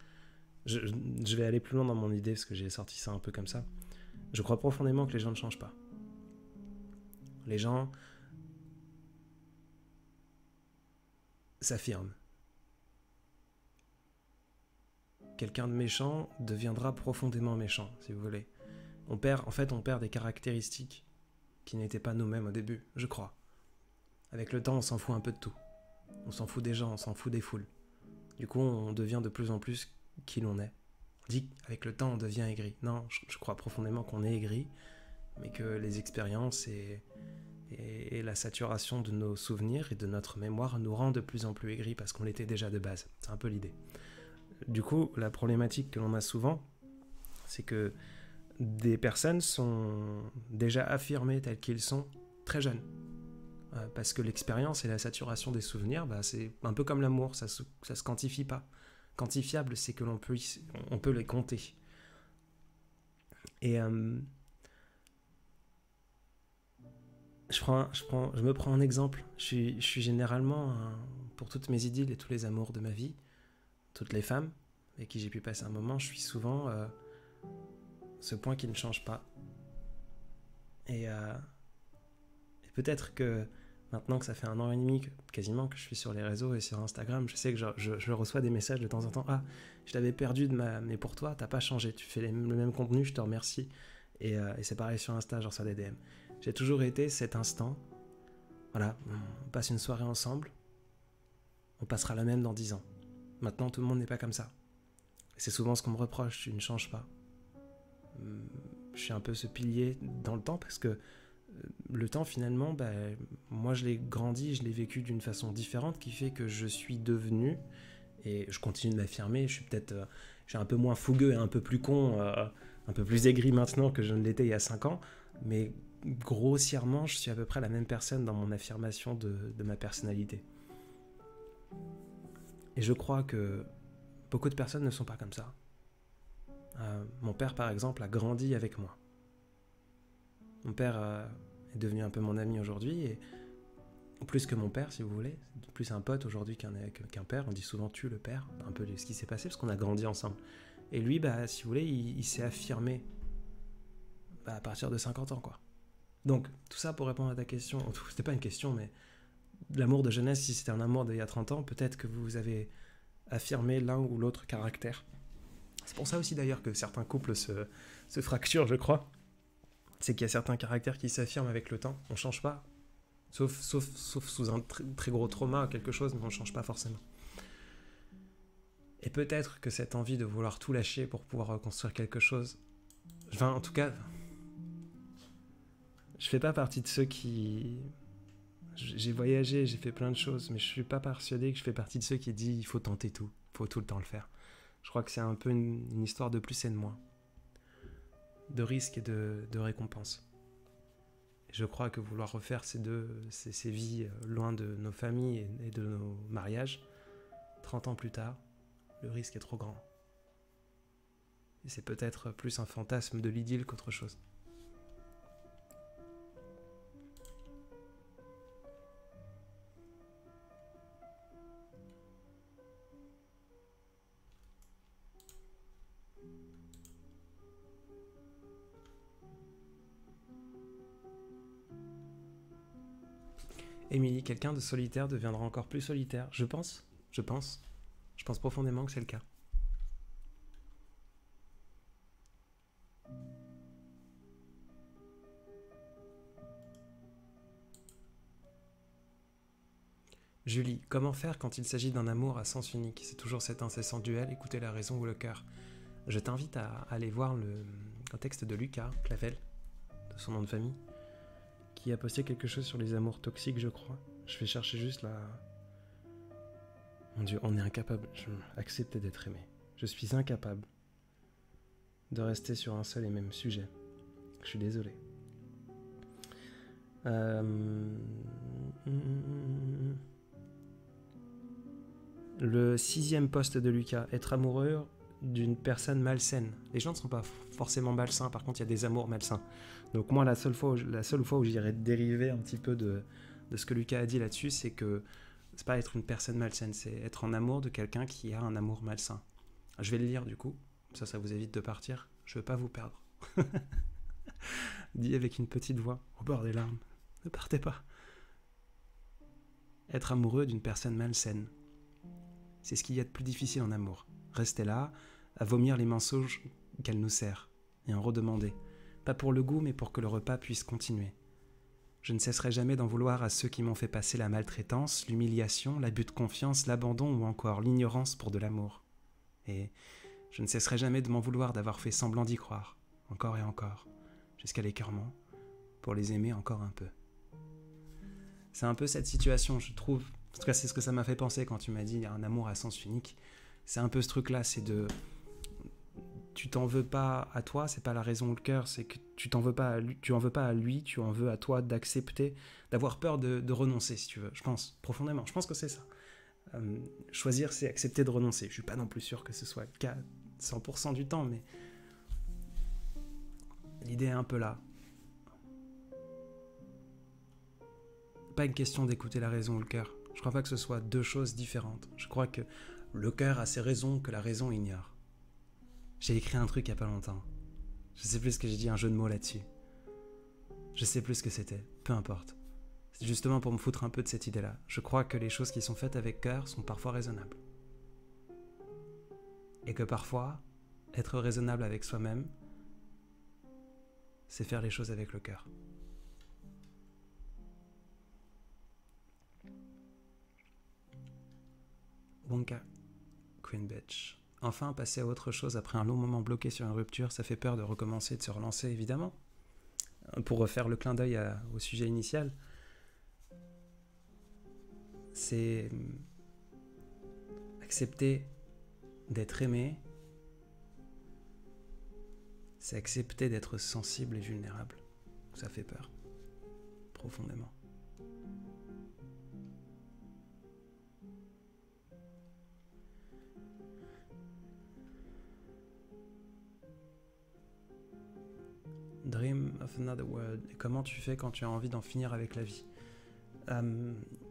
je vais aller plus loin dans mon idée, parce que j'ai sorti ça un peu comme ça. Je crois profondément que les gens ne changent pas. Les gens s'affirment. Quelqu'un de méchant deviendra profondément méchant, si vous voulez. On perd des caractéristiques qui n'étaient pas nous-mêmes au début, je crois. Avec le temps, on s'en fout un peu de tout. On s'en fout des gens, on s'en fout des foules. Du coup, on devient de plus en plus qui l'on est. On dit qu'avec le temps, on devient aigri. Non, je crois profondément qu'on est aigri, mais que les expériences et la saturation de nos souvenirs et de notre mémoire nous rend de plus en plus aigris parce qu'on l'était déjà de base. C'est un peu l'idée. Du coup, la problématique que l'on a souvent, c'est que des personnes sont déjà affirmées telles qu'ils sont très jeunes. Parce que l'expérience et la saturation des souvenirs, c'est un peu comme l'amour, ça se quantifie pas. Quantifiable, c'est que on peut les compter. Et je me prends un exemple. Je suis généralement, pour toutes mes idylles et tous les amours de ma vie, toutes les femmes avec qui j'ai pu passer un moment, je suis souvent ce point qui ne change pas. Et peut-être que maintenant que ça fait 1 an et demi quasiment que je suis sur les réseaux et sur Instagram, je sais que je reçois des messages de temps en temps. Ah, je t'avais perdu mais pour toi, t'as pas changé. Tu fais le même contenu, je te remercie. Et c'est pareil sur Insta, je reçois des DM. J'ai toujours été cet instant. Voilà, on passe une soirée ensemble. On passera la même dans 10 ans. Maintenant, tout le monde n'est pas comme ça. Et c'est souvent ce qu'on me reproche, tu ne changes pas. Je suis un peu ce pilier dans le temps parce que le temps finalement, moi je l'ai grandi, je l'ai vécu d'une façon différente qui fait que je suis devenu, et je continue de m'affirmer, je suis un peu moins fougueux et un peu plus con, un peu plus aigri maintenant que je ne l'étais il y a 5 ans, mais grossièrement je suis à peu près la même personne dans mon affirmation de ma personnalité. Et je crois que beaucoup de personnes ne sont pas comme ça. Mon père par exemple a grandi avec moi. Mon père est devenu un peu mon ami aujourd'hui, et plus que mon père si vous voulez, plus un pote aujourd'hui qu'un père. On dit souvent tu le père, un peu ce qui s'est passé parce qu'on a grandi ensemble. Et lui, si vous voulez, il s'est affirmé à partir de 50 ans quoi. Donc tout ça pour répondre à ta question, c'était pas une question mais l'amour de jeunesse, si c'était un amour d'il y a 30 ans, peut-être que vous avez affirmé l'un ou l'autre caractère. C'est pour ça aussi d'ailleurs que certains couples se fracturent, je crois. C'est qu'il y a certains caractères qui s'affirment avec le temps. On ne change pas. Sauf sous un très gros trauma ou quelque chose, mais on ne change pas forcément. Et peut-être que cette envie de vouloir tout lâcher pour pouvoir reconstruire quelque chose... Enfin, en tout cas... Je fais pas partie de ceux qui... J'ai voyagé, j'ai fait plein de choses, mais je suis pas persuadé que je fais partie de ceux qui disent il faut tenter tout, il faut tout le temps le faire. Je crois que c'est un peu une histoire de plus et de moins. De risque et de récompense. Et je crois que vouloir refaire ces vies loin de nos familles et de nos mariages, 30 ans plus tard, le risque est trop grand. Et c'est peut-être plus un fantasme de l'idylle qu'autre chose. Émilie, quelqu'un de solitaire deviendra encore plus solitaire. Je pense profondément que c'est le cas. Julie, comment faire quand il s'agit d'un amour à sens unique? C'est toujours cet incessant duel, écouter la raison ou le cœur. Je t'invite à aller voir un texte de Lucas Clavel, de son nom de famille, qui a posté quelque chose sur les amours toxiques, je crois. Je vais chercher juste la... Mon Dieu, on est incapable. Accepter d'être aimé. Je suis incapable de rester sur un seul et même sujet. Je suis désolé. Le 6e post de Lucas. Être amoureux d'une personne malsaine. Les gens ne sont pas forcément malsains, par contre il y a des amours malsains. Donc moi la seule fois où j'irais dériver un petit peu de ce que Lucas a dit là-dessus, c'est que c'est pas être une personne malsaine, c'est être en amour de quelqu'un qui a un amour malsain. Je vais le lire du coup, ça vous évite de partir, je veux pas vous perdre. Dit avec une petite voix, au bord des larmes, ne partez pas. Être amoureux d'une personne malsaine, c'est ce qu'il y a de plus difficile en amour. Rester là, à vomir les mensonges qu'elle nous sert, et en redemander. Pas pour le goût, mais pour que le repas puisse continuer. Je ne cesserai jamais d'en vouloir à ceux qui m'ont fait passer la maltraitance, l'humiliation, l'abus de confiance, l'abandon ou encore l'ignorance pour de l'amour. Et je ne cesserai jamais de m'en vouloir d'avoir fait semblant d'y croire, encore et encore, jusqu'à l'écœurement, pour les aimer encore un peu. C'est un peu cette situation, je trouve. En tout cas, c'est ce que ça m'a fait penser quand tu m'as dit il y a un amour à sens unique. C'est un peu ce truc-là, c'est de... Tu t'en veux pas à toi, c'est pas la raison ou le cœur, c'est que tu t'en veux pas à lui, tu en veux pas à lui, tu en veux à toi d'accepter, d'avoir peur de renoncer, si tu veux. Je pense, profondément, je pense que c'est ça. Choisir, c'est accepter de renoncer. Je suis pas non plus sûr que ce soit le cas 100% du temps, mais l'idée est un peu là. Pas une question d'écouter la raison ou le cœur. Je crois pas que ce soit deux choses différentes. Je crois que le cœur a ses raisons que la raison ignore. J'ai écrit un truc il y a pas longtemps. Je sais plus ce que j'ai dit, un jeu de mots là-dessus. Je sais plus ce que c'était, peu importe. C'est justement pour me foutre un peu de cette idée-là. Je crois que les choses qui sont faites avec cœur sont parfois raisonnables. Et que parfois, être raisonnable avec soi-même, c'est faire les choses avec le cœur. Wonka, Queen Bitch. Enfin, passer à autre chose après un long moment bloqué sur une rupture, ça fait peur de recommencer, de se relancer, évidemment. Pour refaire le clin d'œil au sujet initial, c'est accepter d'être aimé, c'est accepter d'être sensible et vulnérable. Ça fait peur, profondément. Dream of Another World. Et comment tu fais quand tu as envie d'en finir avec la vie ?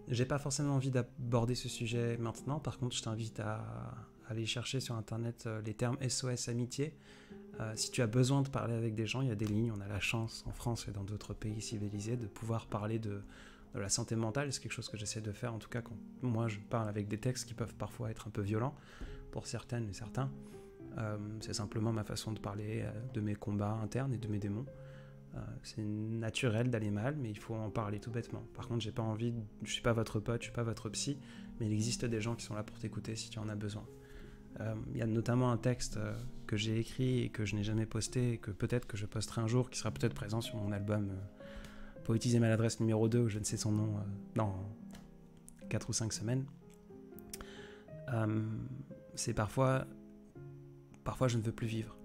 J'ai pas forcément envie d'aborder ce sujet maintenant. Par contre, je t'invite à aller chercher sur internet les termes SOS amitié. Si tu as besoin de parler avec des gens, il y a des lignes. On a la chance en France et dans d'autres pays civilisés de pouvoir parler de la santé mentale. C'est quelque chose que j'essaie de faire, en tout cas quand moi je parle avec des textes qui peuvent parfois être un peu violents pour certaines et certains. C'est simplement ma façon de parler de mes combats internes et de mes démons. C'est naturel d'aller mal, mais il faut en parler tout bêtement. Par contre, je suis pas votre pote, je suis pas votre psy, mais il existe des gens qui sont là pour t'écouter si tu en as besoin. Il y a notamment un texte que j'ai écrit et que je n'ai jamais posté, et que peut-être que je posterai un jour, qui sera peut-être présent sur mon album Poétiser maladresse numéro 2, ou je ne sais son nom, dans 4 ou 5 semaines. C'est parfois je ne veux plus vivre.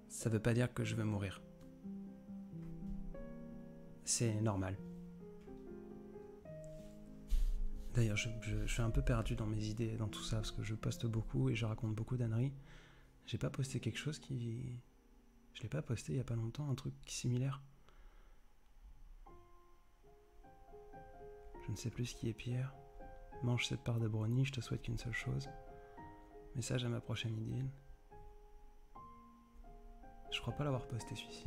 Ça veut pas dire que je veux mourir. C'est normal. D'ailleurs, je suis un peu perdu dans mes idées, dans tout ça, parce que je poste beaucoup et je raconte beaucoup d'âneries. J'ai pas posté quelque chose qui... Je l'ai pas posté il y a pas longtemps, un truc similaire. Je ne sais plus ce qui est pire. Mange cette part de brownie, je te souhaite qu'une seule chose. Message à ma prochaine idylle. Je crois pas l'avoir posté celui-ci.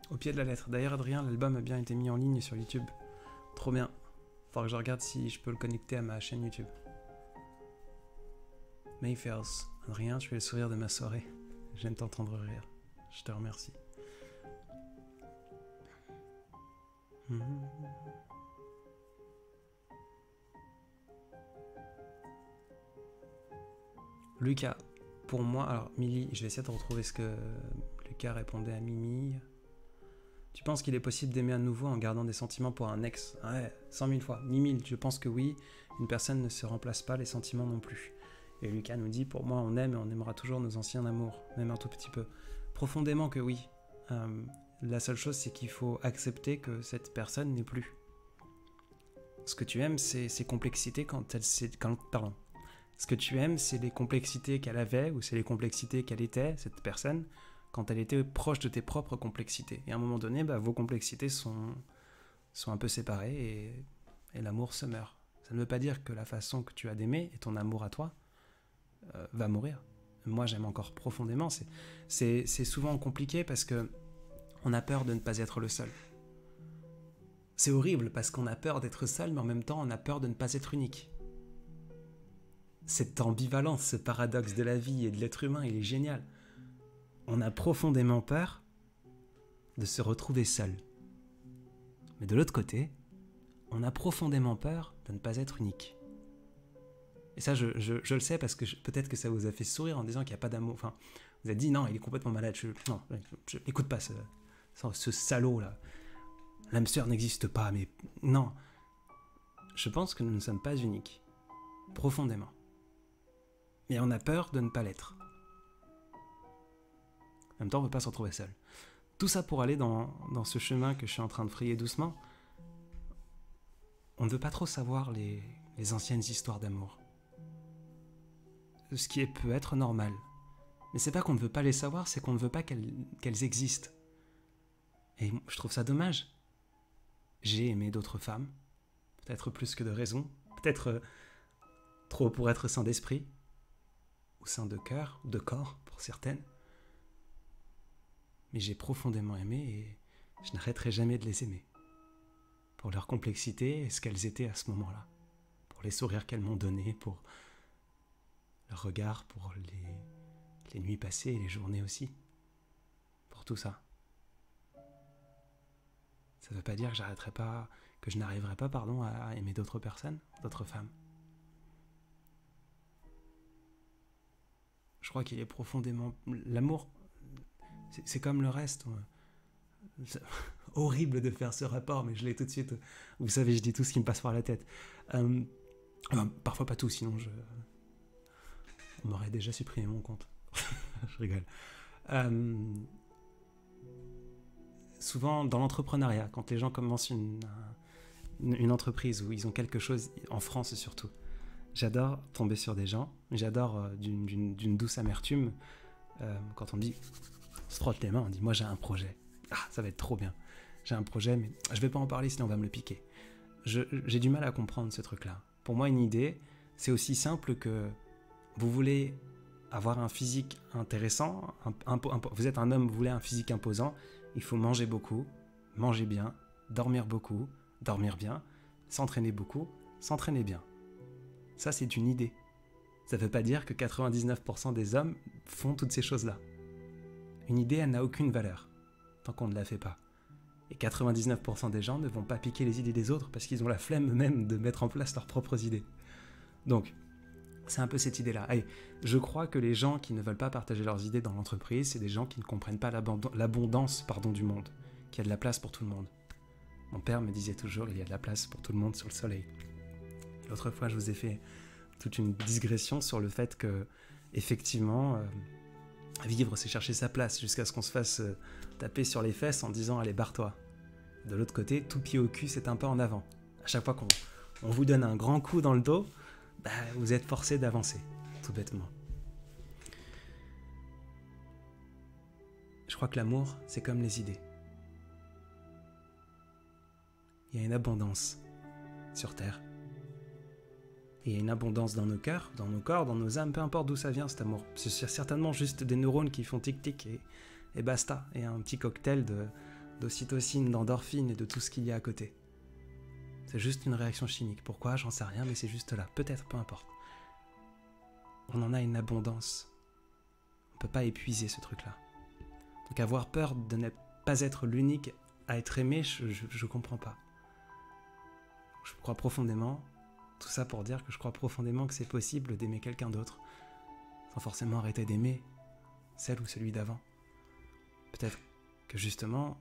Au pied de la lettre. D'ailleurs, Adrien, l'album a bien été mis en ligne sur YouTube. Trop bien. Faudra que je regarde si je peux le connecter à ma chaîne YouTube. Mayfairs. Adrien, tu es le sourire de ma soirée. J'aime t'entendre rire. Je te remercie. Lucas. Pour moi, alors Milly, je vais essayer de retrouver ce que Lucas répondait à Mimi. Tu penses qu'il est possible d'aimer à nouveau en gardant des sentiments pour un ex? Ouais, 100 000 fois, 1000, je pense que oui. Une personne ne se remplace pas, les sentiments non plus. Et Lucas nous dit, pour moi, on aime et on aimera toujours nos anciens amours, même un tout petit peu. Profondément que oui. La seule chose, c'est qu'il faut accepter que cette personne n'est plus. Ce que tu aimes, c'est ses complexités Ce que tu aimes, c'est les complexités qu'elle avait, ou c'est les complexités qu'elle était, cette personne, quand elle était proche de tes propres complexités. Et à un moment donné, vos complexités sont un peu séparées et l'amour se meurt. Ça ne veut pas dire que la façon que tu as d'aimer et ton amour à toi va mourir. Moi, j'aime encore profondément. C'est souvent compliqué parce que on a peur de ne pas être le seul. C'est horrible parce qu'on a peur d'être seul, mais en même temps, on a peur de ne pas être unique. Cette ambivalence, ce paradoxe de la vie et de l'être humain, il est génial. On a profondément peur de se retrouver seul. Mais de l'autre côté, on a profondément peur de ne pas être unique. Et ça, je le sais parce que peut-être que ça vous a fait sourire en disant qu'il n'y a pas d'amour. Enfin, vous avez dit non, il est complètement malade. Non, je n'écoute pas ce salaud là. L'âme sœur n'existe pas, mais non. Je pense que nous ne sommes pas uniques, profondément. Et on a peur de ne pas l'être. En même temps, on ne veut pas se retrouver seul. Tout ça pour aller dans ce chemin que je suis en train de frayer doucement. On ne veut pas trop savoir les anciennes histoires d'amour. Ce qui peut être normal. Mais c'est pas qu'on ne veut pas les savoir, c'est qu'on ne veut pas qu'elles existent. Et je trouve ça dommage. J'ai aimé d'autres femmes, peut-être plus que de raison, peut-être trop pour être sain d'esprit, ou sain de cœur, ou de corps pour certaines. Mais j'ai profondément aimé et je n'arrêterai jamais de les aimer. Pour leur complexité et ce qu'elles étaient à ce moment-là. Pour les sourires qu'elles m'ont donnés, pour leur regard, pour les nuits passées et les journées aussi. Pour tout ça. Ça ne veut pas dire que je n'arriverai pas, à aimer d'autres personnes, d'autres femmes. Je crois qu'il est profondément... L'amour, c'est comme le reste. C'est horrible de faire ce rapport, mais je l'ai tout de suite. Vous savez, je dis tout ce qui me passe par la tête. Parfois pas tout, sinon on m'aurait déjà supprimé mon compte. Je rigole. Souvent, dans l'entrepreneuriat, quand les gens commencent une entreprise où ils ont quelque chose, en France surtout, j'adore tomber sur des gens, j'adore d'une douce amertume, quand on me dit, on se frotte les mains, on dit, moi j'ai un projet, ça va être trop bien, j'ai un projet, mais je vais pas en parler sinon on va me le piquer. J'ai du mal à comprendre ce truc-là. Pour moi, une idée, c'est aussi simple que vous voulez avoir un physique intéressant, vous êtes un homme, vous voulez un physique imposant, il faut manger beaucoup, manger bien, dormir beaucoup, dormir bien, s'entraîner beaucoup, s'entraîner bien. Ça, c'est une idée. Ça ne veut pas dire que 99% des hommes font toutes ces choses-là. Une idée, elle n'a aucune valeur, tant qu'on ne la fait pas. Et 99% des gens ne vont pas piquer les idées des autres parce qu'ils ont la flemme eux-mêmes de mettre en place leurs propres idées. Donc, c'est un peu cette idée-là. Allez, je crois que les gens qui ne veulent pas partager leurs idées dans l'entreprise, c'est des gens qui ne comprennent pas l'abondance du monde, qu'il y a de la place pour tout le monde. Mon père me disait toujours, il y a de la place pour tout le monde sur le soleil. L'autre fois, je vous ai fait toute une digression sur le fait que, effectivement, vivre, c'est chercher sa place, jusqu'à ce qu'on se fasse taper sur les fesses en disant « Allez, barre-toi ». De l'autre côté, tout pied au cul, c'est un pas en avant. À chaque fois qu'on vous donne un grand coup dans le dos, vous êtes forcé d'avancer, tout bêtement. Je crois que l'amour, c'est comme les idées. Il y a une abondance sur Terre. Et il y a une abondance dans nos cœurs, dans nos corps, dans nos âmes, peu importe d'où ça vient cet amour. C'est certainement juste des neurones qui font tic-tic et basta. Et un petit cocktail d'ocytocine, d'endorphine et de tout ce qu'il y a à côté. C'est juste une réaction chimique. Pourquoi? J'en sais rien, mais c'est juste là. Peut-être, peu importe. On en a une abondance. On ne peut pas épuiser ce truc-là. Donc avoir peur de ne pas être l'unique à être aimé, je comprends pas. Je crois profondément, tout ça pour dire que je crois profondément que c'est possible d'aimer quelqu'un d'autre, sans forcément arrêter d'aimer celle ou celui d'avant. Peut-être que justement,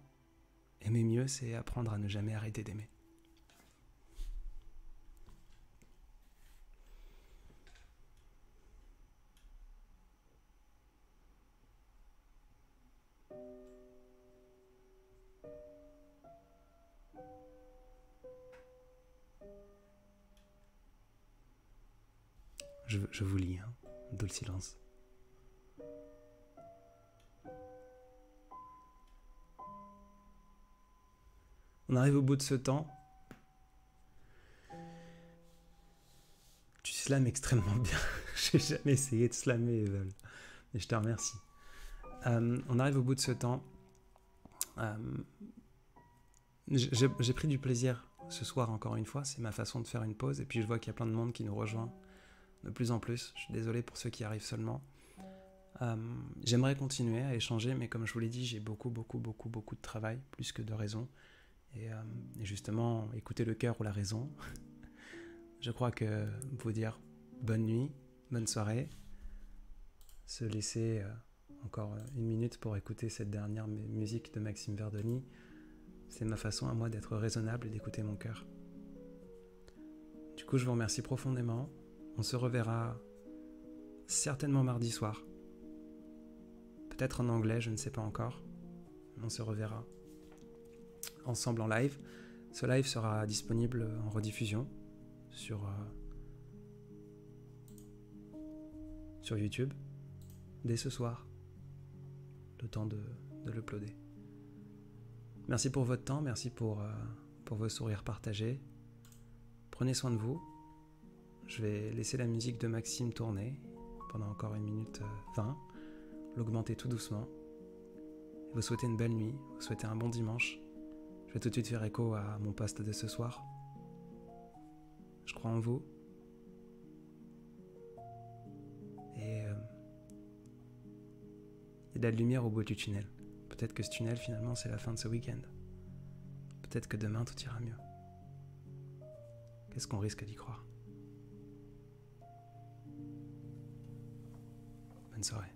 aimer mieux, c'est apprendre à ne jamais arrêter d'aimer. Je vous lis, hein, d'où le silence. On arrive au bout de ce temps. Tu slams extrêmement bien. J'ai jamais essayé de slammer, Evel, mais je te remercie. On arrive au bout de ce temps. J'ai pris du plaisir ce soir encore une fois. C'est ma façon de faire une pause. Et puis je vois qu'il y a plein de monde qui nous rejoint de plus en plus. Je suis désolé pour ceux qui arrivent seulement. J'aimerais continuer à échanger, mais comme je vous l'ai dit, j'ai beaucoup de travail, plus que de raison. Et justement, écouter le cœur ou la raison. Je crois que vous dire bonne nuit, bonne soirée, se laisser encore une minute pour écouter cette dernière musique de Maxime Verdoni, c'est ma façon à moi d'être raisonnable et d'écouter mon cœur. Du coup, je vous remercie profondément. On se reverra certainement mardi soir. Peut-être en anglais, je ne sais pas encore. On se reverra ensemble en live. Ce live sera disponible en rediffusion sur YouTube dès ce soir, le temps de l'uploader. Merci pour votre temps, merci pour vos sourires partagés. Prenez soin de vous. Je vais laisser la musique de Maxime tourner pendant encore 1 minute 20, l'augmenter tout doucement. Vous souhaitez une belle nuit, vous souhaitez un bon dimanche. Je vais tout de suite faire écho à mon post de ce soir. Je crois en vous. Et il y a de la lumière au bout du tunnel. Peut-être que ce tunnel, finalement, c'est la fin de ce week-end. Peut-être que demain, tout ira mieux. Qu'est-ce qu'on risque d'y croire ? Bonne soirée.